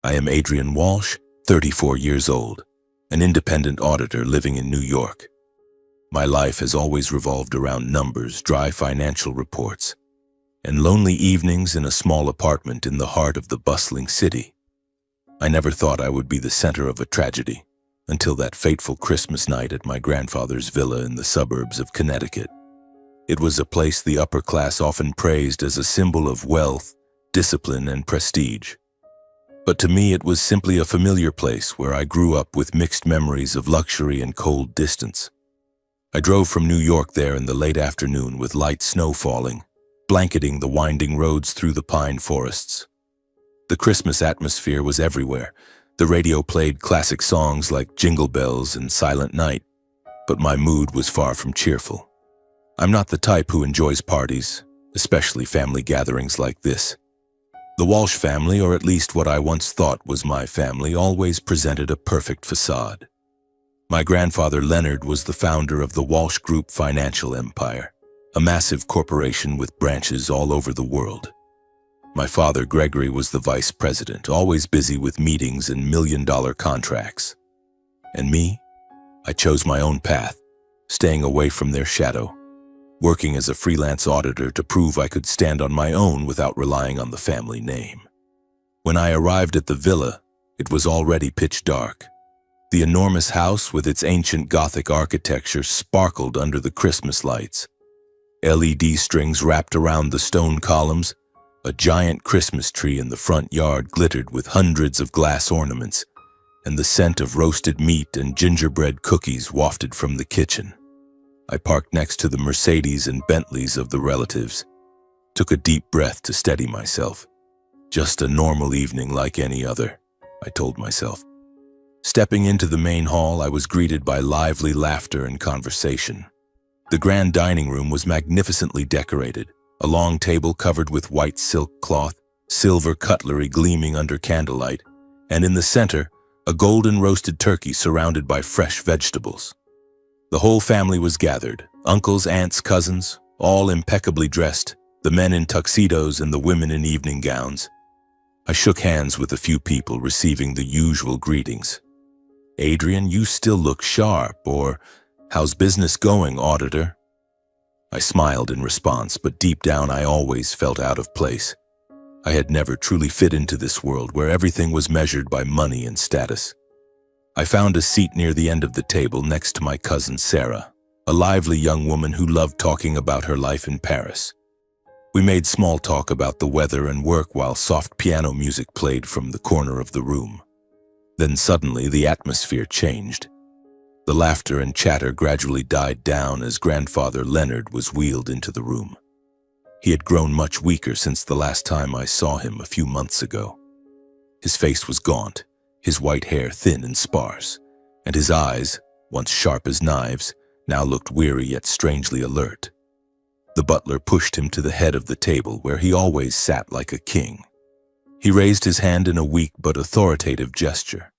I am Adrian Walsh, 34 years old, an independent auditor living in New York. My life has always revolved around numbers, dry financial reports, and lonely evenings in a small apartment in the heart of the bustling city. I never thought I would be the center of a tragedy until that fateful Christmas night at my grandfather's villa in the suburbs of Connecticut. It was a place the upper class often praised as a symbol of wealth, discipline, and prestige. But to me, it was simply a familiar place where I grew up with mixed memories of luxury and cold distance. I drove from New York there in the late afternoon with light snow falling, blanketing the winding roads through the pine forests. The Christmas atmosphere was everywhere. The radio played classic songs like Jingle Bells and Silent Night, but my mood was far from cheerful. I'm not the type who enjoys parties, especially family gatherings like this. The Walsh family, or at least what I once thought was my family, always presented a perfect facade. My grandfather Leonard was the founder of the Walsh Group financial empire, a massive corporation with branches all over the world. My father Gregory was the vice president, always busy with meetings and million-dollar contracts. And me? I chose my own path, staying away from their shadow, working as a freelance auditor to prove I could stand on my own without relying on the family name. When I arrived at the villa, it was already pitch dark. The enormous house with its ancient Gothic architecture sparkled under the Christmas lights. LED strings wrapped around the stone columns, a giant Christmas tree in the front yard glittered with hundreds of glass ornaments, and the scent of roasted meat and gingerbread cookies wafted from the kitchen. I parked next to the Mercedes and Bentleys of the relatives, took a deep breath to steady myself. Just a normal evening like any other, I told myself. Stepping into the main hall, I was greeted by lively laughter and conversation. The grand dining room was magnificently decorated, a long table covered with white silk cloth, silver cutlery gleaming under candlelight, and in the center, a golden roasted turkey surrounded by fresh vegetables. The whole family was gathered, uncles, aunts, cousins, all impeccably dressed, the men in tuxedos and the women in evening gowns. I shook hands with a few people, receiving the usual greetings. "Adrian, you still look sharp," or "How's business going, auditor?" I smiled in response, but deep down I always felt out of place. I had never truly fit into this world where everything was measured by money and status. I found a seat near the end of the table next to my cousin Sarah, a lively young woman who loved talking about her life in Paris. We made small talk about the weather and work while soft piano music played from the corner of the room. Then suddenly the atmosphere changed. The laughter and chatter gradually died down as grandfather Leonard was wheeled into the room. He had grown much weaker since the last time I saw him a few months ago. His face was gaunt, his white hair thin and sparse, and his eyes, once sharp as knives, now looked weary yet strangely alert. The butler pushed him to the head of the table where he always sat like a king. He raised his hand in a weak but authoritative gesture.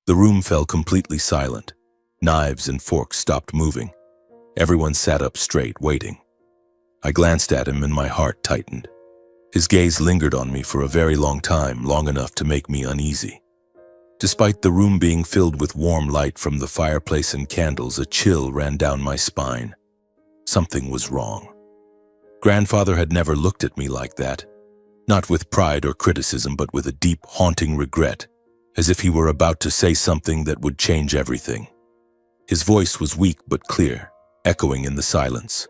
The room fell completely silent. Knives and forks stopped moving. Everyone sat up straight, waiting. I glanced at him and my heart tightened. His gaze lingered on me for a very long time, long enough to make me uneasy. Despite the room being filled with warm light from the fireplace and candles, a chill ran down my spine. Something was wrong. Grandfather had never looked at me like that, not with pride or criticism, but with a deep, haunting regret, as if he were about to say something that would change everything. His voice was weak but clear, echoing in the silence.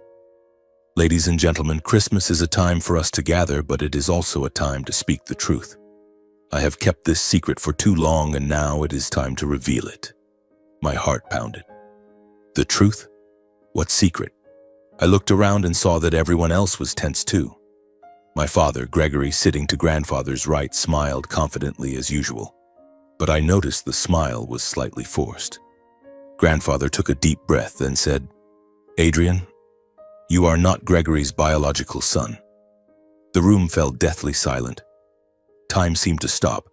"Ladies and gentlemen, Christmas is a time for us to gather, but it is also a time to speak the truth. I have kept this secret for too long, and now it is time to reveal it." My heart pounded. The truth? What secret? I looked around and saw that everyone else was tense too. My father, Gregory, sitting to grandfather's right, smiled confidently as usual. But I noticed the smile was slightly forced. Grandfather took a deep breath, then said, "Adrian, you are not Gregory's biological son." The room fell deathly silent. Time seemed to stop.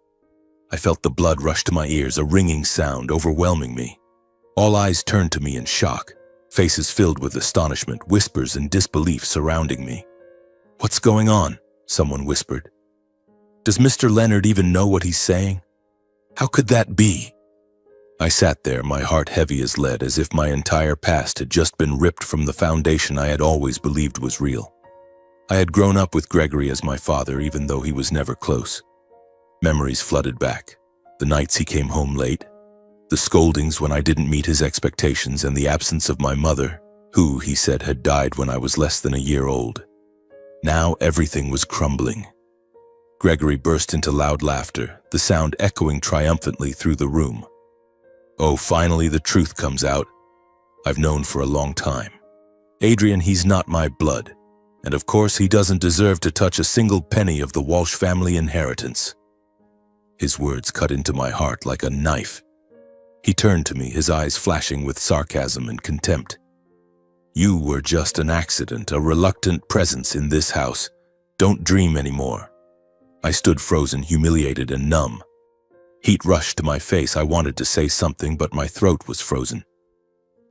I felt the blood rush to my ears, a ringing sound overwhelming me. All eyes turned to me in shock, faces filled with astonishment, whispers and disbelief surrounding me. "What's going on?" someone whispered. "Does Mr. Leonard even know what he's saying?" How could that be? I sat there, my heart heavy as lead, as if my entire past had just been ripped from the foundation I had always believed was real. I had grown up with Gregory as my father, even though he was never close. Memories flooded back. The nights he came home late, the scoldings when I didn't meet his expectations, and the absence of my mother, who, he said, had died when I was less than a year old. Now everything was crumbling. Gregory burst into loud laughter, the sound echoing triumphantly through the room. Oh, finally the truth comes out. I've known for a long time. Adrian, he's not my blood. And of course he doesn't deserve to touch a single penny of the Walsh family inheritance. His words cut into my heart like a knife. He turned to me, his eyes flashing with sarcasm and contempt. You were just an accident, a reluctant presence in this house. Don't dream anymore. I stood frozen, humiliated and numb. Heat rushed to my face. I wanted to say something, but my throat was frozen.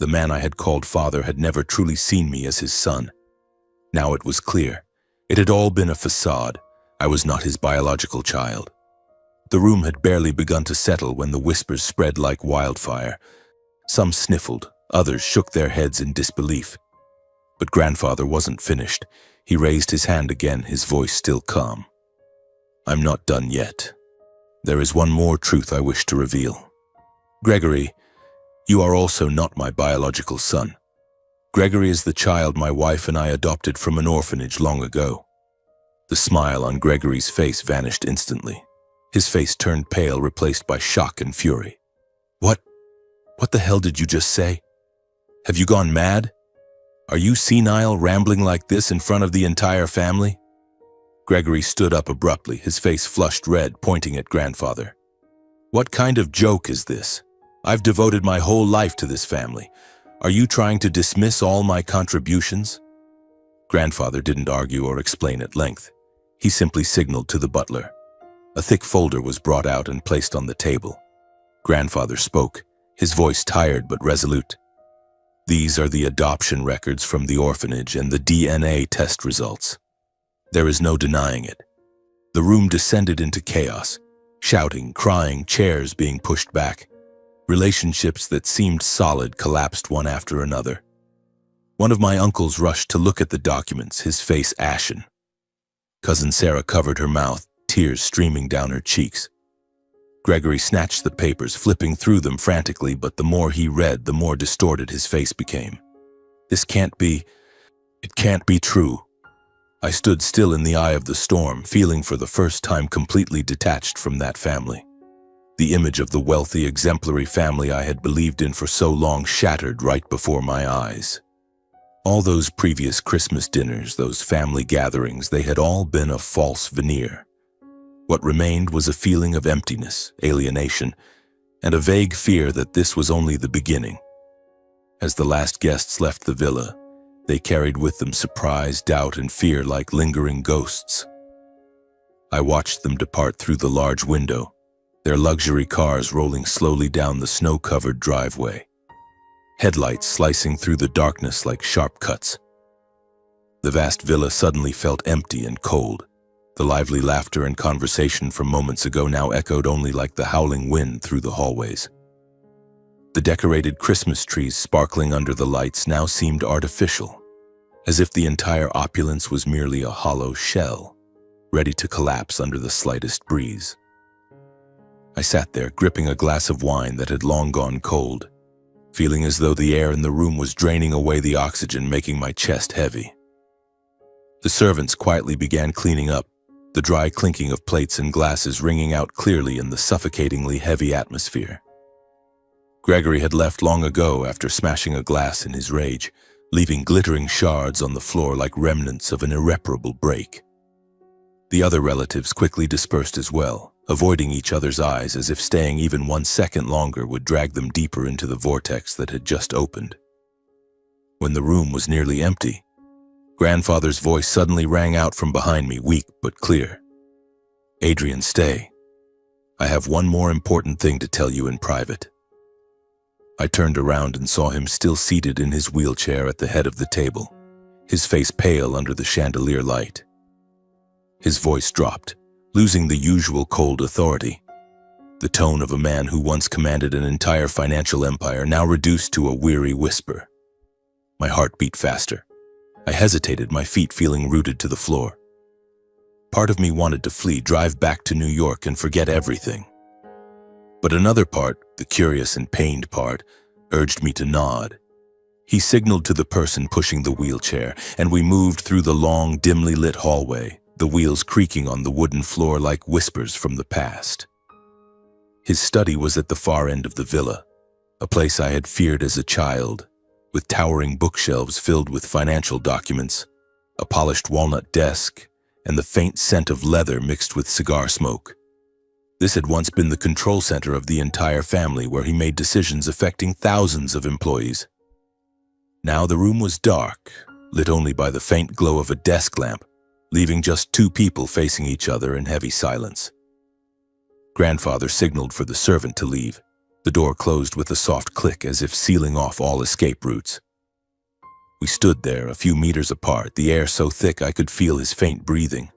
The man I had called father had never truly seen me as his son. Now it was clear. It had all been a facade. I was not his biological child. The room had barely begun to settle when the whispers spread like wildfire. Some sniffled, others shook their heads in disbelief. But grandfather wasn't finished. He raised his hand again, his voice still calm. I'm not done yet. There is one more truth I wish to reveal. Gregory, you are also not my biological son. Gregory is the child my wife and I adopted from an orphanage long ago. The smile on Gregory's face vanished instantly. His face turned pale, replaced by shock and fury. What the hell did you just say? Have you gone mad? Are you senile, rambling like this in front of the entire family? Gregory stood up abruptly, his face flushed red, pointing at grandfather. What kind of joke is this? I've devoted my whole life to this family. Are you trying to dismiss all my contributions? Grandfather didn't argue or explain at length. He simply signaled to the butler. A thick folder was brought out and placed on the table. Grandfather spoke, his voice tired but resolute. These are the adoption records from the orphanage and the DNA test results. There is no denying it. The room descended into chaos, shouting, crying, chairs being pushed back. Relationships that seemed solid collapsed one after another. One of my uncles rushed to look at the documents, his face ashen. Cousin Sarah covered her mouth, tears streaming down her cheeks. Gregory snatched the papers, flipping through them frantically, but the more he read, the more distorted his face became. It can't be true. I stood still in the eye of the storm, feeling for the first time completely detached from that family. The image of the wealthy, exemplary family I had believed in for so long shattered right before my eyes. All those previous Christmas dinners, those family gatherings, they had all been a false veneer. What remained was a feeling of emptiness, alienation, and a vague fear that this was only the beginning. As the last guests left the villa, they carried with them surprise, doubt, and fear like lingering ghosts. I watched them depart through the large window, their luxury cars rolling slowly down the snow-covered driveway, headlights slicing through the darkness like sharp cuts. The vast villa suddenly felt empty and cold. The lively laughter and conversation from moments ago now echoed only like the howling wind through the hallways. The decorated Christmas trees sparkling under the lights now seemed artificial, as if the entire opulence was merely a hollow shell, ready to collapse under the slightest breeze. I sat there, gripping a glass of wine that had long gone cold, feeling as though the air in the room was draining away the oxygen, making my chest heavy. The servants quietly began cleaning up, the dry clinking of plates and glasses ringing out clearly in the suffocatingly heavy atmosphere. Gregory had left long ago after smashing a glass in his rage, leaving glittering shards on the floor like remnants of an irreparable break. The other relatives quickly dispersed as well, avoiding each other's eyes as if staying even 1 second longer would drag them deeper into the vortex that had just opened. When the room was nearly empty, grandfather's voice suddenly rang out from behind me, weak but clear. Adrian, stay. I have one more important thing to tell you in private. I turned around and saw him still seated in his wheelchair at the head of the table, his face pale under the chandelier light. His voice dropped, losing the usual cold authority. the tone of a man who once commanded an entire financial empire, now reduced to a weary whisper. My heart beat faster. I hesitated, my feet feeling rooted to the floor. Part of me wanted to flee, drive back to New York and forget everything. But another part, the curious and pained part, urged me to nod. He signaled to the person pushing the wheelchair, and we moved through the long, dimly lit hallway, the wheels creaking on the wooden floor like whispers from the past. His study was at the far end of the villa, a place I had feared as a child, with towering bookshelves filled with financial documents, a polished walnut desk, and the faint scent of leather mixed with cigar smoke. This had once been the control center of the entire family, where he made decisions affecting thousands of employees. Now the room was dark, lit only by the faint glow of a desk lamp, leaving just two people facing each other in heavy silence. Grandfather signaled for the servant to leave. The door closed with a soft click, as if sealing off all escape routes. We stood there, a few meters apart, the air so thick I could feel his faint breathing.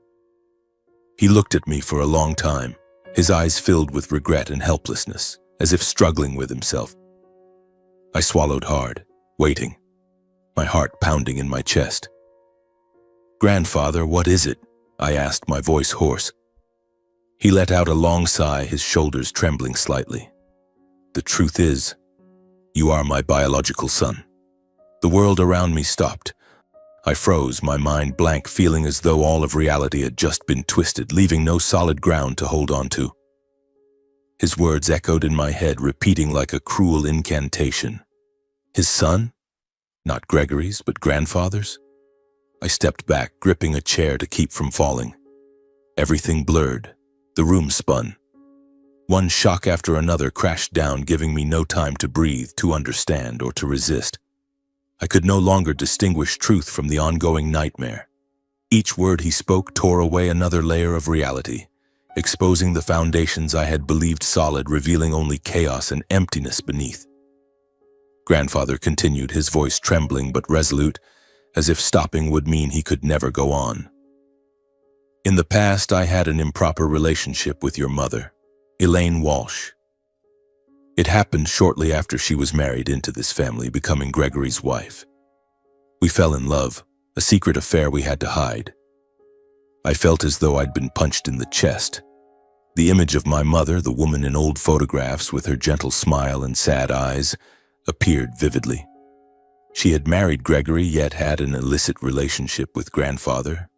He looked at me for a long time, his eyes filled with regret and helplessness, as if struggling with himself. I swallowed hard, waiting, my heart pounding in my chest. "Grandfather, what is it?" I asked, my voice hoarse. He let out a long sigh, his shoulders trembling slightly. "The truth is, you are my biological son." The world around me stopped. I froze, my mind blank, feeling as though all of reality had just been twisted, leaving no solid ground to hold on to. His words echoed in my head, repeating like a cruel incantation. His son? Not Gregory's, but grandfather's? I stepped back, gripping a chair to keep from falling. Everything blurred. The room spun. One shock after another crashed down, giving me no time to breathe, to understand, or to resist. I could no longer distinguish truth from the ongoing nightmare. Each word he spoke tore away another layer of reality, exposing the foundations I had believed solid, revealing only chaos and emptiness beneath. Grandfather continued, his voice trembling but resolute, as if stopping would mean he could never go on. "In the past, I had an improper relationship with your mother, Elaine Walsh. It happened shortly after she was married into this family, becoming Gregory's wife. We fell in love, a secret affair we had to hide. I felt as though I'd been punched in the chest. The image of my mother, the woman in old photographs with her gentle smile and sad eyes, appeared vividly. She had married Gregory, yet had an illicit relationship with grandfather,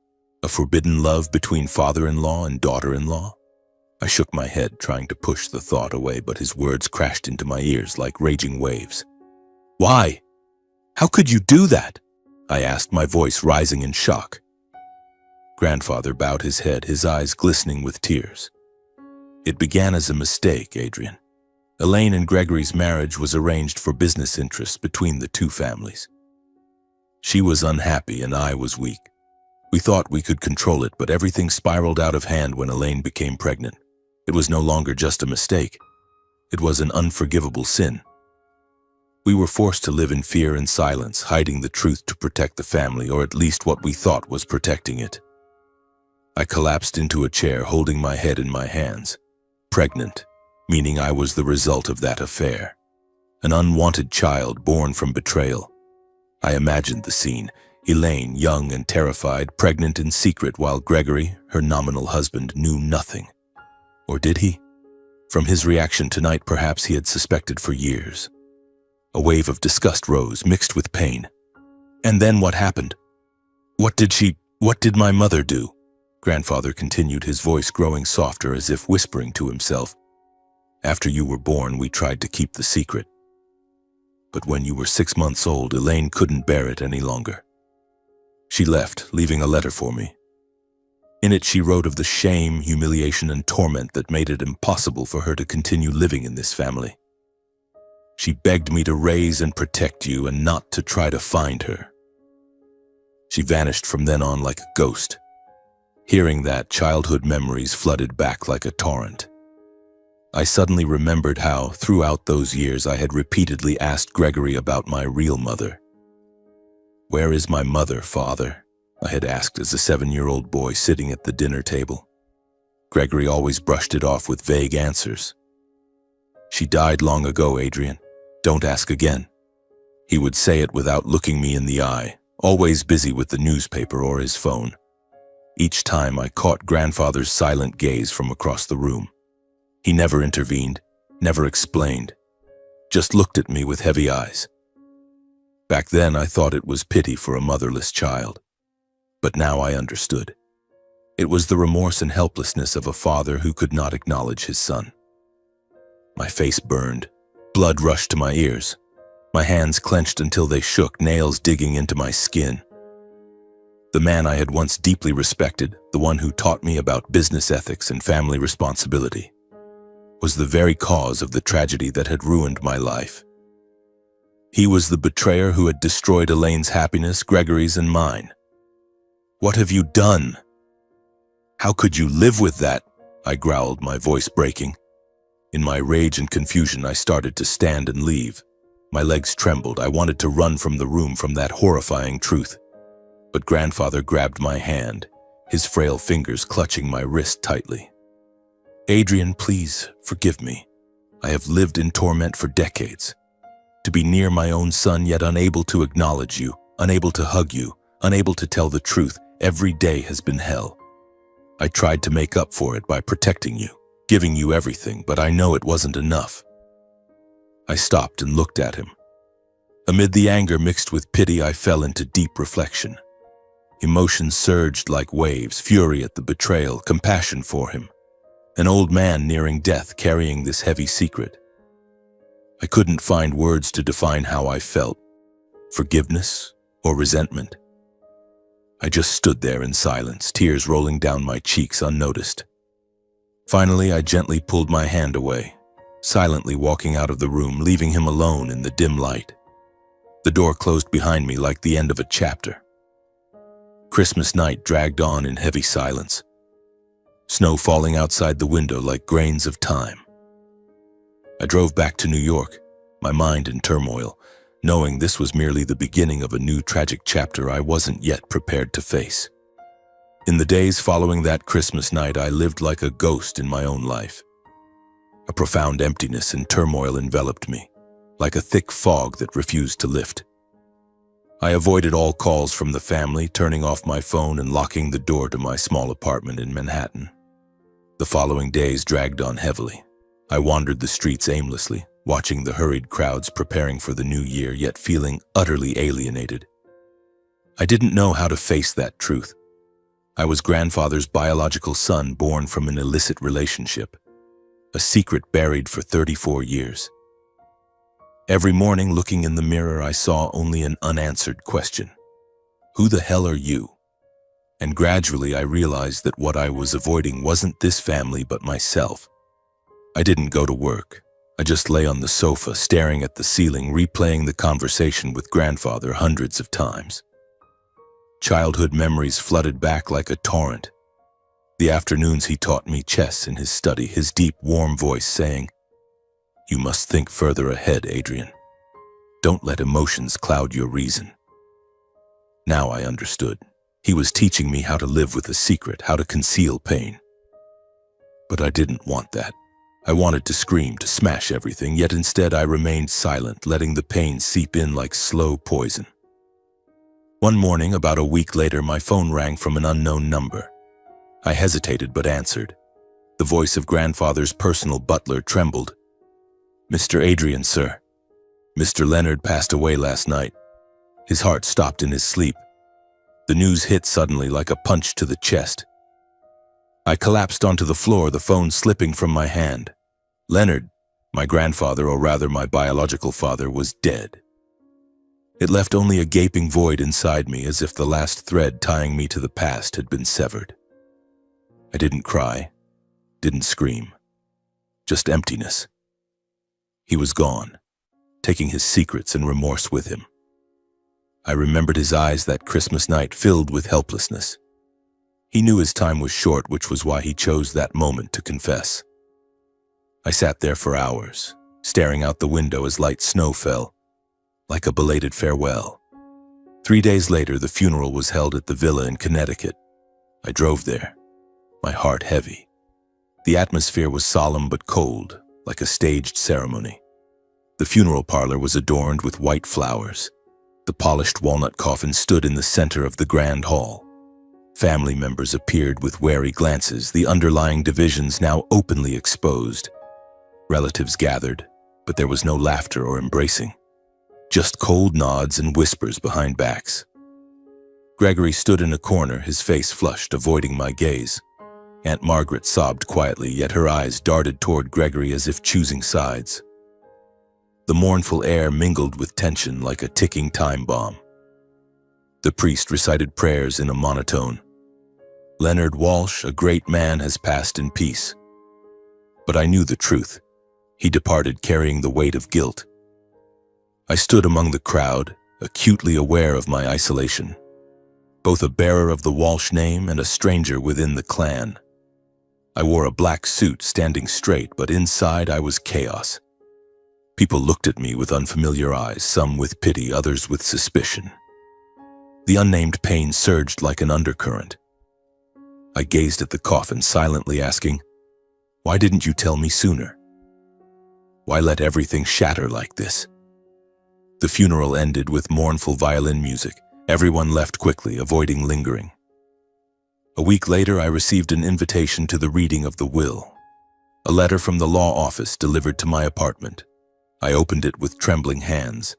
a forbidden love between father-in-law and daughter-in-law. I shook my head, trying to push the thought away, but his words crashed into my ears like raging waves. "Why? How could you do that?" I asked, my voice rising in shock. Grandfather bowed his head, his eyes glistening with tears. "It began as a mistake, Adrian. Elaine and Gregory's marriage was arranged for business interests between the two families. She was unhappy and I was weak. We thought we could control it, but everything spiraled out of hand when Elaine became pregnant. It was no longer just a mistake. It was an unforgivable sin. We were forced to live in fear and silence, hiding the truth to protect the family, or at least what we thought was protecting it." I collapsed into a chair, holding my head in my hands. Pregnant, meaning I was the result of that affair. An unwanted child born from betrayal. I imagined the scene. Elaine, young and terrified, pregnant in secret, while Gregory, her nominal husband, knew nothing. Or did he? From his reaction tonight, perhaps he had suspected for years. A wave of disgust rose, mixed with pain. "And then what happened? What did my mother do?" Grandfather continued, his voice growing softer, as if whispering to himself. "After you were born, we tried to keep the secret. But when you were 6 months old, Elaine couldn't bear it any longer. She left, leaving a letter for me. In it, she wrote of the shame, humiliation, and torment that made it impossible for her to continue living in this family. She begged me to raise and protect you and not to try to find her. She vanished from then on like a ghost." Hearing that, childhood memories flooded back like a torrent. I suddenly remembered how, throughout those years, I had repeatedly asked Gregory about my real mother. "Where is my mother, Father?" I had asked as a 7-year-old boy sitting at the dinner table. Gregory always brushed it off with vague answers. "She died long ago, Adrian. Don't ask again." He would say it without looking me in the eye, always busy with the newspaper or his phone. Each time I caught grandfather's silent gaze from across the room. He never intervened, never explained, just looked at me with heavy eyes. Back then I thought it was pity for a motherless child, but now I understood. It was the remorse and helplessness of a father who could not acknowledge his son. My face burned, blood rushed to my ears. My hands clenched until they shook, nails digging into my skin. The man I had once deeply respected, the one who taught me about business ethics and family responsibility, was the very cause of the tragedy that had ruined my life. He was the betrayer who had destroyed Elaine's happiness, Gregory's, and mine. "What have you done? How could you live with that?" I growled, my voice breaking. In my rage and confusion, I started to stand and leave. My legs trembled. I wanted to run from the room from that horrifying truth. But grandfather grabbed my hand, his frail fingers clutching my wrist tightly. "Adrian, please, forgive me. I have lived in torment for decades. To be near my own son, yet unable to acknowledge you, unable to hug you, unable to tell the truth, every day has been hell. I tried to make up for it by protecting you, giving you everything, but I know it wasn't enough." I stopped and looked at him. Amid the anger mixed with pity, I fell into deep reflection. Emotions surged like waves, fury at the betrayal, compassion for him. An old man nearing death, carrying this heavy secret. I couldn't find words to define how I felt, forgiveness or resentment. I just stood there in silence, tears rolling down my cheeks unnoticed. Finally, I gently pulled my hand away, silently walking out of the room, leaving him alone in the dim light. The door closed behind me like the end of a chapter. Christmas night dragged on in heavy silence, snow falling outside the window like grains of time. I drove back to New York, my mind in turmoil, knowing this was merely the beginning of a new tragic chapter I wasn't yet prepared to face. In the days following that Christmas night, I lived like a ghost in my own life. A profound emptiness and turmoil enveloped me, like a thick fog that refused to lift. I avoided all calls from the family, turning off my phone and locking the door to my small apartment in Manhattan. The following days dragged on heavily. I wandered the streets aimlessly, watching the hurried crowds preparing for the new year, yet feeling utterly alienated. I didn't know how to face that truth. I was grandfather's biological son, born from an illicit relationship, a secret buried for 34 years. Every morning, looking in the mirror, I saw only an unanswered question. Who the hell are you? And gradually I realized that what I was avoiding wasn't this family but myself. I didn't go to work. I just lay on the sofa, staring at the ceiling, replaying the conversation with grandfather hundreds of times. Childhood memories flooded back like a torrent. The afternoons he taught me chess in his study, his deep, warm voice saying, "You must think further ahead, Adrian. Don't let emotions cloud your reason." Now I understood. He was teaching me how to live with a secret, how to conceal pain. But I didn't want that. I wanted to scream, to smash everything, yet instead I remained silent, letting the pain seep in like slow poison. One morning, about a week later, my phone rang from an unknown number. I hesitated but answered. The voice of grandfather's personal butler trembled. "Mr. Adrian, sir. Mr. Leonard passed away last night." His heart stopped in his sleep. The news hit suddenly like a punch to the chest. I collapsed onto the floor, the phone slipping from my hand. Leonard, my grandfather, or rather my biological father, was dead. It left only a gaping void inside me, as if the last thread tying me to the past had been severed. I didn't cry, didn't scream, just emptiness. He was gone, taking his secrets and remorse with him. I remembered his eyes that Christmas night, filled with helplessness. He knew his time was short, which was why he chose that moment to confess. I sat there for hours, staring out the window as light snow fell, like a belated farewell. 3 days later, the funeral was held at the villa in Connecticut. I drove there, my heart heavy. The atmosphere was solemn but cold, like a staged ceremony. The funeral parlor was adorned with white flowers. The polished walnut coffin stood in the center of the grand hall. Family members appeared with wary glances, the underlying divisions now openly exposed. Relatives gathered, but there was no laughter or embracing. Just cold nods and whispers behind backs. Gregory stood in a corner, his face flushed, avoiding my gaze. Aunt Margaret sobbed quietly, yet her eyes darted toward Gregory as if choosing sides. The mournful air mingled with tension like a ticking time bomb. The priest recited prayers in a monotone. Leonard Walsh, a great man, has passed in peace. But I knew the truth. He departed carrying the weight of guilt. I stood among the crowd, acutely aware of my isolation. Both a bearer of the Walsh name and a stranger within the clan. I wore a black suit, standing straight, but inside I was chaos. People looked at me with unfamiliar eyes, some with pity, others with suspicion. The unnamed pain surged like an undercurrent. I gazed at the coffin, silently asking, "Why didn't you tell me sooner? Why let everything shatter like this?" The funeral ended with mournful violin music. Everyone left quickly, avoiding lingering. A week later, I received an invitation to the reading of the will. A letter from the law office delivered to my apartment. I opened it with trembling hands.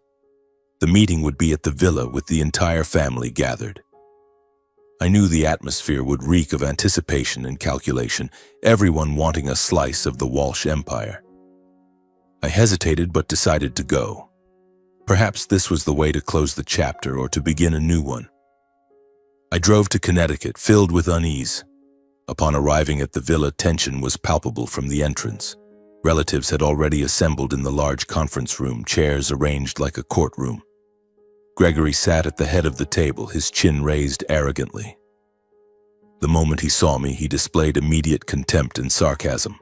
The meeting would be at the villa with the entire family gathered. I knew the atmosphere would reek of anticipation and calculation, everyone wanting a slice of the Walsh empire. I hesitated but decided to go. Perhaps this was the way to close the chapter or to begin a new one. I drove to Connecticut, filled with unease. Upon arriving at the villa, tension was palpable from the entrance. Relatives had already assembled in the large conference room, chairs arranged like a courtroom. Gregory sat at the head of the table, his chin raised arrogantly. The moment he saw me, he displayed immediate contempt and sarcasm.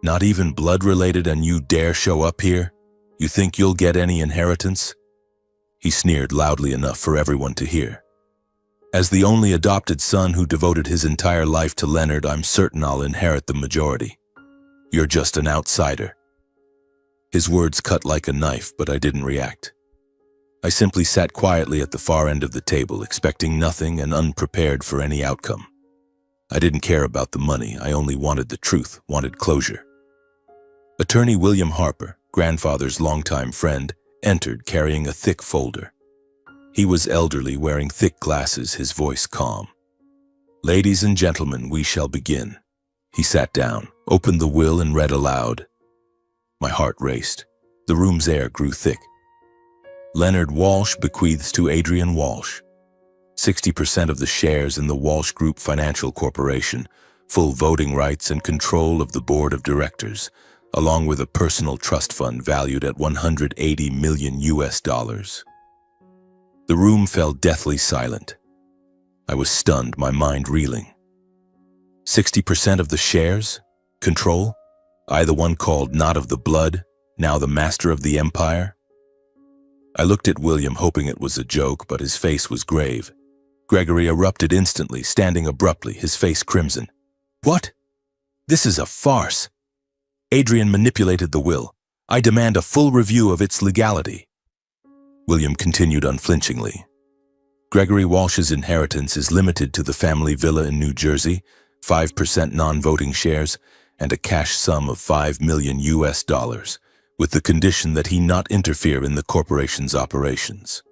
"Not even blood-related, and you dare show up here? You think you'll get any inheritance?" He sneered loudly enough for everyone to hear. "As the only adopted son who devoted his entire life to Leonard, I'm certain I'll inherit the majority. You're just an outsider." His words cut like a knife, but I didn't react. I simply sat quietly at the far end of the table, expecting nothing and unprepared for any outcome. I didn't care about the money, I only wanted the truth, wanted closure. Attorney William Harper, grandfather's longtime friend, entered carrying a thick folder. He was elderly, wearing thick glasses, his voice calm. "Ladies and gentlemen, we shall begin." He sat down, opened the will and read aloud. My heart raced. The room's air grew thick. Leonard Walsh bequeaths to Adrian Walsh 60% of the shares in the Walsh Group Financial Corporation, full voting rights and control of the board of directors, along with a personal trust fund valued at $180 million. The room fell deathly silent. I was stunned, my mind reeling. 60% of the shares? Control? I, the one called not of the blood, now the master of the empire? I looked at William, hoping it was a joke, but his face was grave. Gregory erupted instantly, standing abruptly, his face crimson. "What? This is a farce. Adrian manipulated the will. I demand a full review of its legality." William continued unflinchingly. "Gregory Walsh's inheritance is limited to the family villa in New Jersey, 5% non-voting shares, and a cash sum of $5 million, with the condition that he not interfere in the corporation's operations."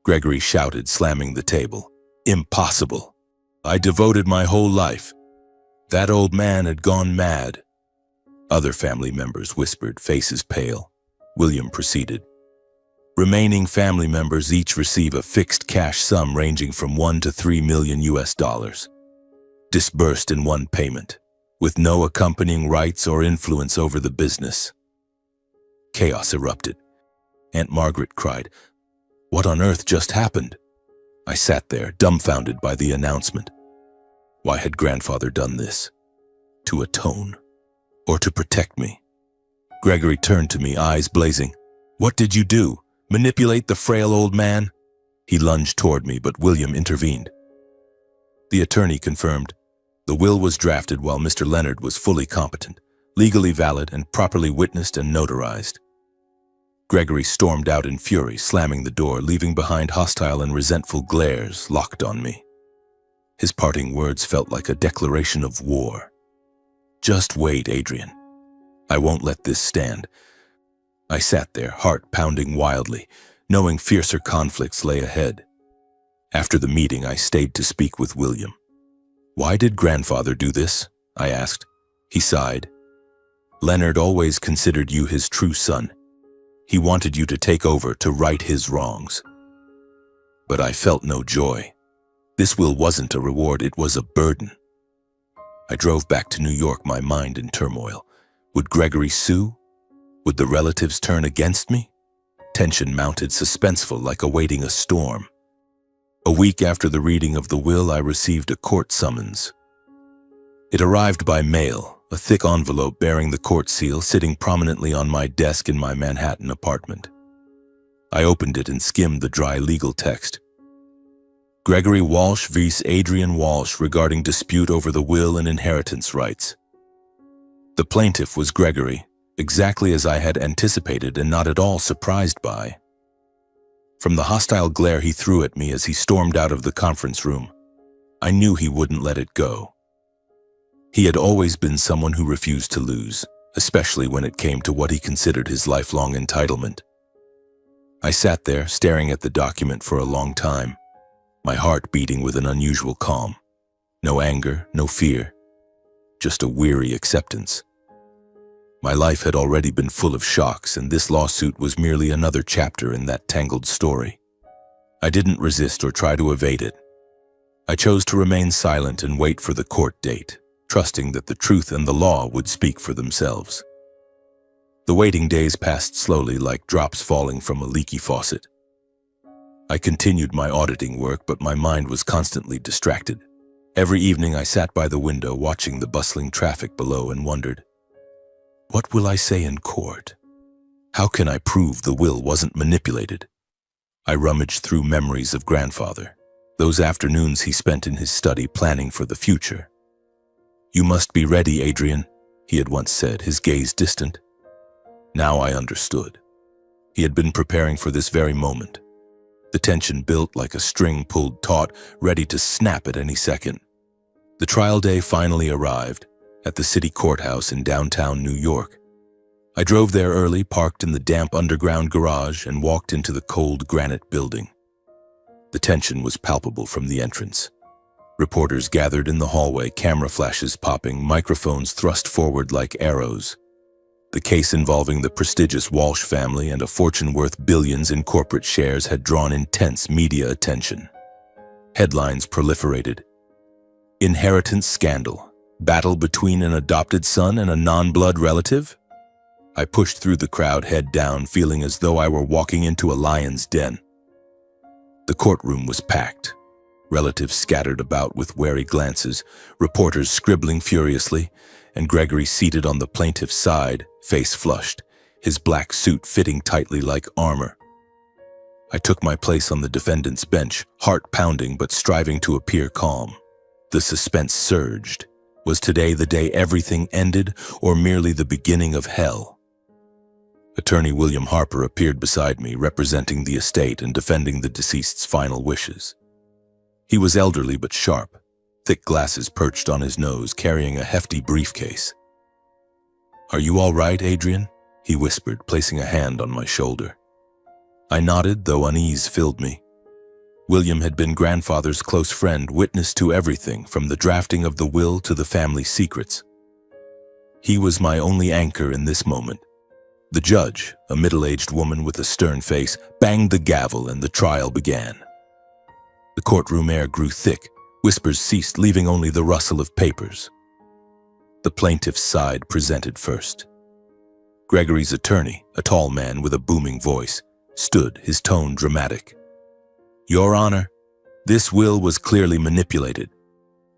Gregory shouted, slamming the table. "Impossible. I devoted my whole life. That old man had gone mad." Other family members whispered, faces pale. William proceeded. "Remaining family members each receive a fixed cash sum ranging from $1 to $3 million, disbursed in one payment, with no accompanying rights or influence over the business." Chaos erupted. Aunt Margaret cried, "What on earth just happened?" I sat there, dumbfounded by the announcement. Why had grandfather done this? To atone? Or to protect me? Gregory turned to me, eyes blazing. "What did you do? Manipulate the frail old man?" He lunged toward me, but William intervened. The attorney confirmed. The will was drafted while Mr. Leonard was fully competent. legally valid and properly witnessed and notarized. Gregory stormed out in fury, slamming the door, leaving behind hostile and resentful glares locked on me. His parting words felt like a declaration of war. "Just wait, Adrian. I won't let this stand." I sat there, heart pounding wildly, knowing fiercer conflicts lay ahead. After the meeting, I stayed to speak with William. "Why did grandfather do this?" I asked. He sighed. "Leonard always considered you his true son. He wanted you to take over, to right his wrongs." But I felt no joy. This will wasn't a reward, it was a burden. I drove back to New York, my mind in turmoil. Would Gregory sue? Would the relatives turn against me? Tension mounted, suspenseful, like awaiting a storm. A week after the reading of the will, I received a court summons. It arrived by mail, a thick envelope bearing the court seal sitting prominently on my desk in my Manhattan apartment. I opened it and skimmed the dry legal text. Gregory Walsh vs. Adrian Walsh regarding dispute over the will and inheritance rights. The plaintiff was Gregory, exactly as I had anticipated and not at all surprised by. From the hostile glare he threw at me as he stormed out of the conference room, I knew he wouldn't let it go. He had always been someone who refused to lose, especially when it came to what he considered his lifelong entitlement. I sat there, staring at the document for a long time, my heart beating with an unusual calm. No anger, no fear, just a weary acceptance. My life had already been full of shocks, and this lawsuit was merely another chapter in that tangled story. I didn't resist or try to evade it. I chose to remain silent and wait for the court date, trusting that the truth and the law would speak for themselves. The waiting days passed slowly, like drops falling from a leaky faucet. I continued my auditing work, but my mind was constantly distracted. Every evening I sat by the window, watching the bustling traffic below, and wondered, what will I say in court? How can I prove the will wasn't manipulated? I rummaged through memories of grandfather, those afternoons he spent in his study planning for the future. "You must be ready, Adrian," he had once said, his gaze distant. Now I understood. He had been preparing for this very moment. The tension built like a string pulled taut, ready to snap at any second. The trial day finally arrived, at the city courthouse in downtown New York. I drove there early, parked in the damp underground garage, and walked into the cold granite building. The tension was palpable from the entrance. Reporters gathered in the hallway, camera flashes popping, microphones thrust forward like arrows. The case involving the prestigious Walsh family and a fortune worth billions in corporate shares had drawn intense media attention. Headlines proliferated. Inheritance scandal. Battle between an adopted son and a non-blood relative? I pushed through the crowd, head down, feeling as though I were walking into a lion's den. The courtroom was packed. Relatives scattered about with wary glances, reporters scribbling furiously, and Gregory seated on the plaintiff's side, face flushed, his black suit fitting tightly like armor. I took my place on the defendant's bench, heart pounding but striving to appear calm. The suspense surged. Was today the day everything ended, or merely the beginning of hell? Attorney William Harper appeared beside me, representing the estate and defending the deceased's final wishes. He was elderly but sharp, thick glasses perched on his nose, carrying a hefty briefcase. "Are you all right, Adrian?" he whispered, placing a hand on my shoulder. I nodded, though unease filled me. William had been grandfather's close friend, witness to everything from the drafting of the will to the family secrets. He was my only anchor in this moment. The judge, a middle-aged woman with a stern face, banged the gavel and the trial began. The courtroom air grew thick, whispers ceased, leaving only the rustle of papers. The plaintiff's side presented first. Gregory's attorney, a tall man with a booming voice, stood, his tone dramatic. "Your Honor, this will was clearly manipulated.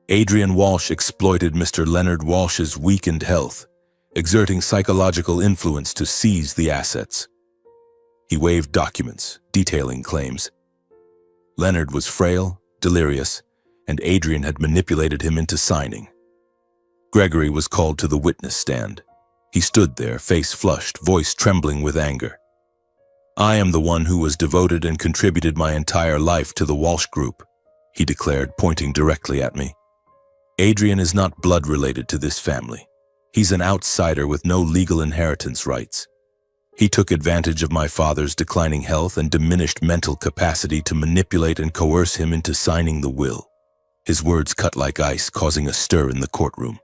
Adrian Walsh exploited Mr. Leonard Walsh's weakened health, exerting psychological influence to seize the assets. He waved documents, detailing claims. Leonard was frail, delirious, and Adrian had manipulated him into signing. Gregory was called to the witness stand. He stood there, face flushed, voice trembling with anger. "I am the one who was devoted and contributed my entire life to the Walsh Group," he declared, pointing directly at me. "Adrian is not blood-related to this family. He's an outsider with no legal inheritance rights. He took advantage of my father's declining health and diminished mental capacity to manipulate and coerce him into signing the will." His words cut like ice, causing a stir in the courtroom.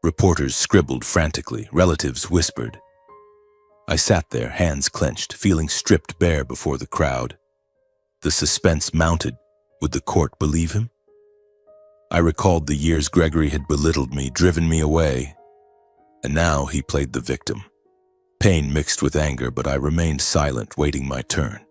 Reporters scribbled frantically, relatives whispered. I sat there, hands clenched, feeling stripped bare before the crowd. The suspense mounted. Would the court believe him? I recalled the years Gregory had belittled me, driven me away. And now he played the victim. Pain mixed with anger, but I remained silent, waiting my turn.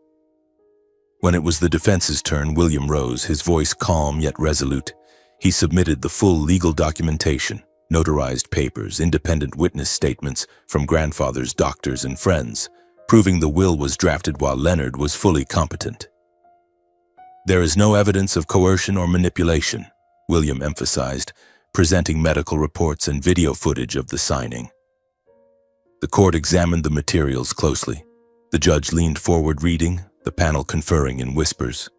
When it was the defense's turn, William rose, his voice calm yet resolute. He submitted the full legal documentation, notarized papers, independent witness statements from grandfather's doctors and friends, proving the will was drafted while Leonard was fully competent. "There is no evidence of coercion or manipulation," William emphasized, presenting medical reports and video footage of the signing. The court examined the materials closely. The judge leaned forward reading, the panel conferring in whispers.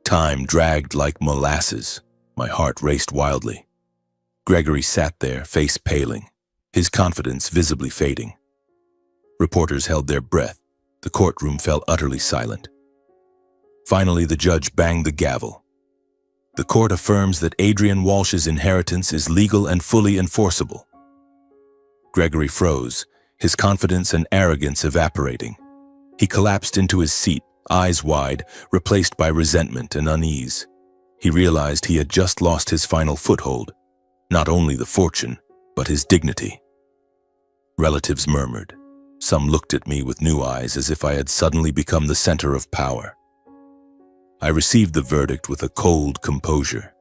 Time dragged like molasses. My heart raced wildly. Gregory sat there, face paling, his confidence visibly fading. Reporters held their breath. The courtroom fell utterly silent. Finally, the judge banged the gavel. "The court affirms that Adrian Walsh's inheritance is legal and fully enforceable." Gregory froze, his confidence and arrogance evaporating. He collapsed into his seat, eyes wide, replaced by resentment and unease. He realized he had just lost his final foothold, not only the fortune, but his dignity. Relatives murmured. Some looked at me with new eyes as if I had suddenly become the center of power. I received the verdict with a cold composure.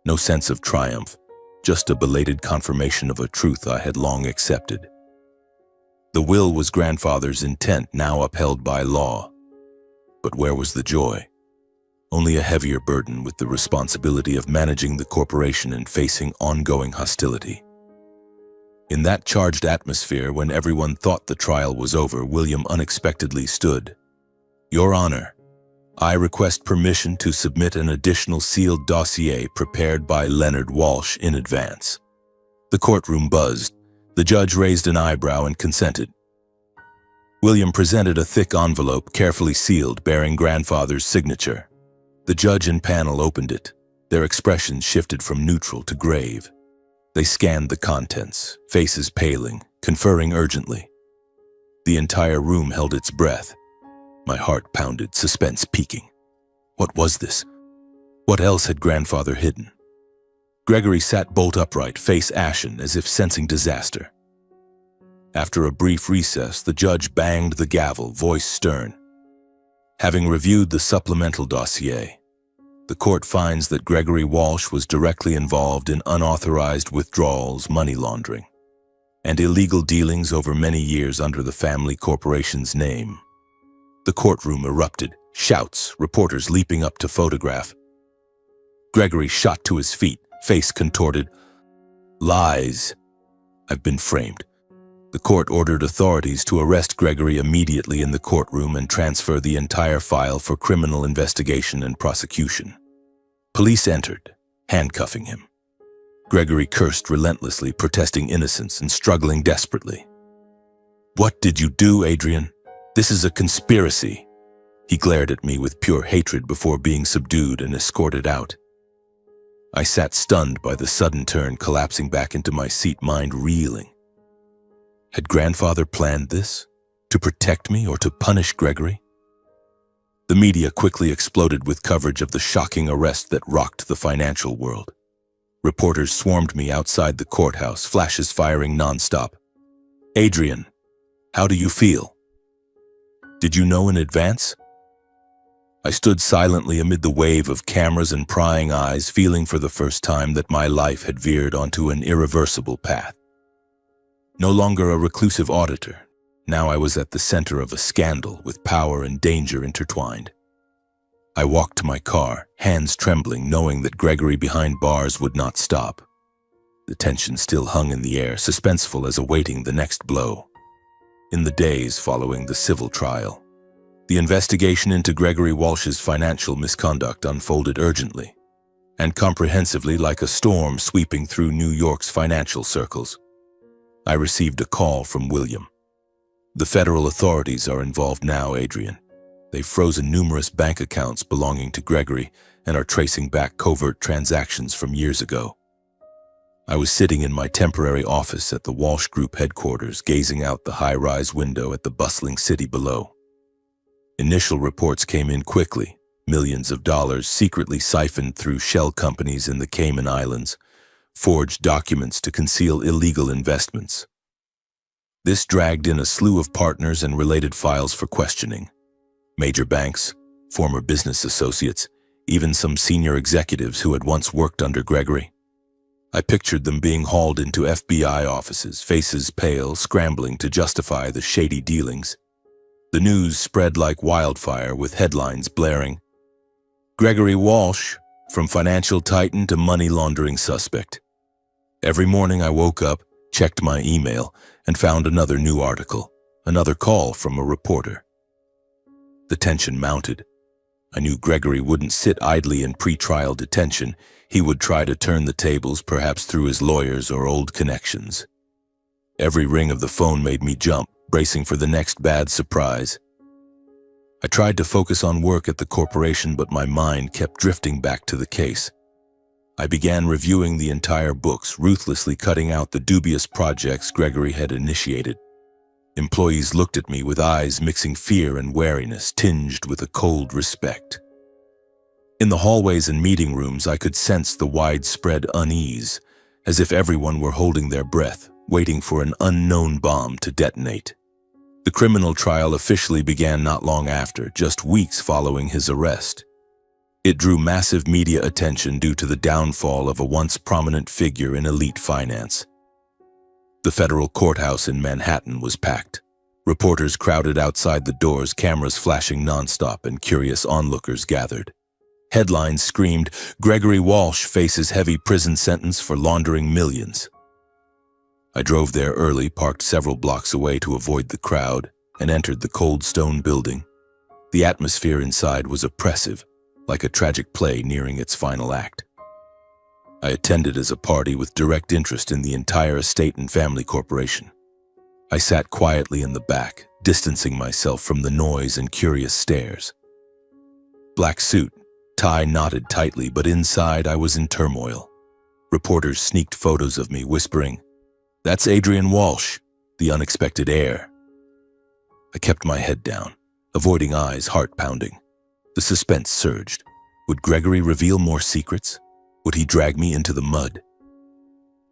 No sense of triumph, just a belated confirmation of a truth I had long accepted. The will was grandfather's intent, now upheld by law. But where was the joy? Only a heavier burden with the responsibility of managing the corporation and facing ongoing hostility. In that charged atmosphere, when everyone thought the trial was over, William unexpectedly stood. "Your Honor, I request permission to submit an additional sealed dossier prepared by Leonard Walsh in advance." The courtroom buzzed. The judge raised an eyebrow and consented. William presented a thick envelope, carefully sealed, bearing grandfather's signature. The judge and panel opened it. Their expressions shifted from neutral to grave. They scanned the contents, faces paling, conferring urgently. The entire room held its breath. My heart pounded, suspense peaking. What was this? What else had grandfather hidden? Gregory sat bolt upright, face ashen, as if sensing disaster. After a brief recess, the judge banged the gavel, voice stern. Having reviewed the supplemental dossier, the court finds that Gregory Walsh was directly involved in unauthorized withdrawals, money laundering, and illegal dealings over many years under the family corporation's name. The courtroom erupted, shouts, reporters leaping up to photograph. Gregory shot to his feet, face contorted. "Lies. I've been framed." The court ordered authorities to arrest Gregory immediately in the courtroom and transfer the entire file for criminal investigation and prosecution. Police entered, handcuffing him. Gregory cursed relentlessly, protesting innocence and struggling desperately. "What did you do, Adrian? This is a conspiracy." He glared at me with pure hatred before being subdued and escorted out. I sat stunned by the sudden turn, collapsing back into my seat, mind reeling. Had grandfather planned this? To protect me or to punish Gregory? The media quickly exploded with coverage of the shocking arrest that rocked the financial world. Reporters swarmed me outside the courthouse, flashes firing nonstop. "Adrian, how do you feel? Did you know in advance?" I stood silently amid the wave of cameras and prying eyes, feeling for the first time that my life had veered onto an irreversible path. No longer a reclusive auditor, now I was at the center of a scandal with power and danger intertwined. I walked to my car, hands trembling, knowing that Gregory behind bars would not stop. The tension still hung in the air, suspenseful as awaiting the next blow. In the days following the civil trial, the investigation into Gregory Walsh's financial misconduct unfolded urgently and comprehensively, like a storm sweeping through New York's financial circles. I received a call from William. "The federal authorities are involved now, Adrian. They've frozen numerous bank accounts belonging to Gregory and are tracing back covert transactions from years ago." I was sitting in my temporary office at the Walsh Group headquarters, gazing out the high-rise window at the bustling city below. Initial reports came in quickly, millions of dollars secretly siphoned through shell companies in the Cayman Islands, forged documents to conceal illegal investments. This dragged in a slew of partners and related files for questioning. Major banks, former business associates, even some senior executives who had once worked under Gregory. I pictured them being hauled into FBI offices, faces pale, scrambling to justify the shady dealings. The news spread like wildfire, with headlines blaring, "Gregory Walsh, from financial titan to money laundering suspect." Every morning I woke up, checked my email, and found another new article, another call from a reporter. The tension mounted. I knew Gregory wouldn't sit idly in pre-trial detention. He would try to turn the tables, perhaps through his lawyers or old connections. Every ring of the phone made me jump, bracing for the next bad surprise. I tried to focus on work at the corporation, but my mind kept drifting back to the case. I began reviewing the entire books, ruthlessly cutting out the dubious projects Gregory had initiated. Employees looked at me with eyes mixing fear and wariness, tinged with a cold respect. In the hallways and meeting rooms, I could sense the widespread unease, as if everyone were holding their breath, waiting for an unknown bomb to detonate. The criminal trial officially began not long after, just weeks following his arrest. It drew massive media attention due to the downfall of a once prominent figure in elite finance. The federal courthouse in Manhattan was packed. Reporters crowded outside the doors, cameras flashing nonstop, and curious onlookers gathered. Headlines screamed, "Gregory Walsh faces heavy prison sentence for laundering millions." I drove there early, parked several blocks away to avoid the crowd, and entered the cold stone building. The atmosphere inside was oppressive, like a tragic play nearing its final act. I attended as a party with direct interest in the entire estate and family corporation. I sat quietly in the back, distancing myself from the noise and curious stares. Black suit, tie knotted tightly, but inside I was in turmoil. Reporters sneaked photos of me, whispering, "That's Adrian Walsh, the unexpected heir." I kept my head down, avoiding eyes, heart pounding. The suspense surged. Would Gregory reveal more secrets? Would he drag me into the mud?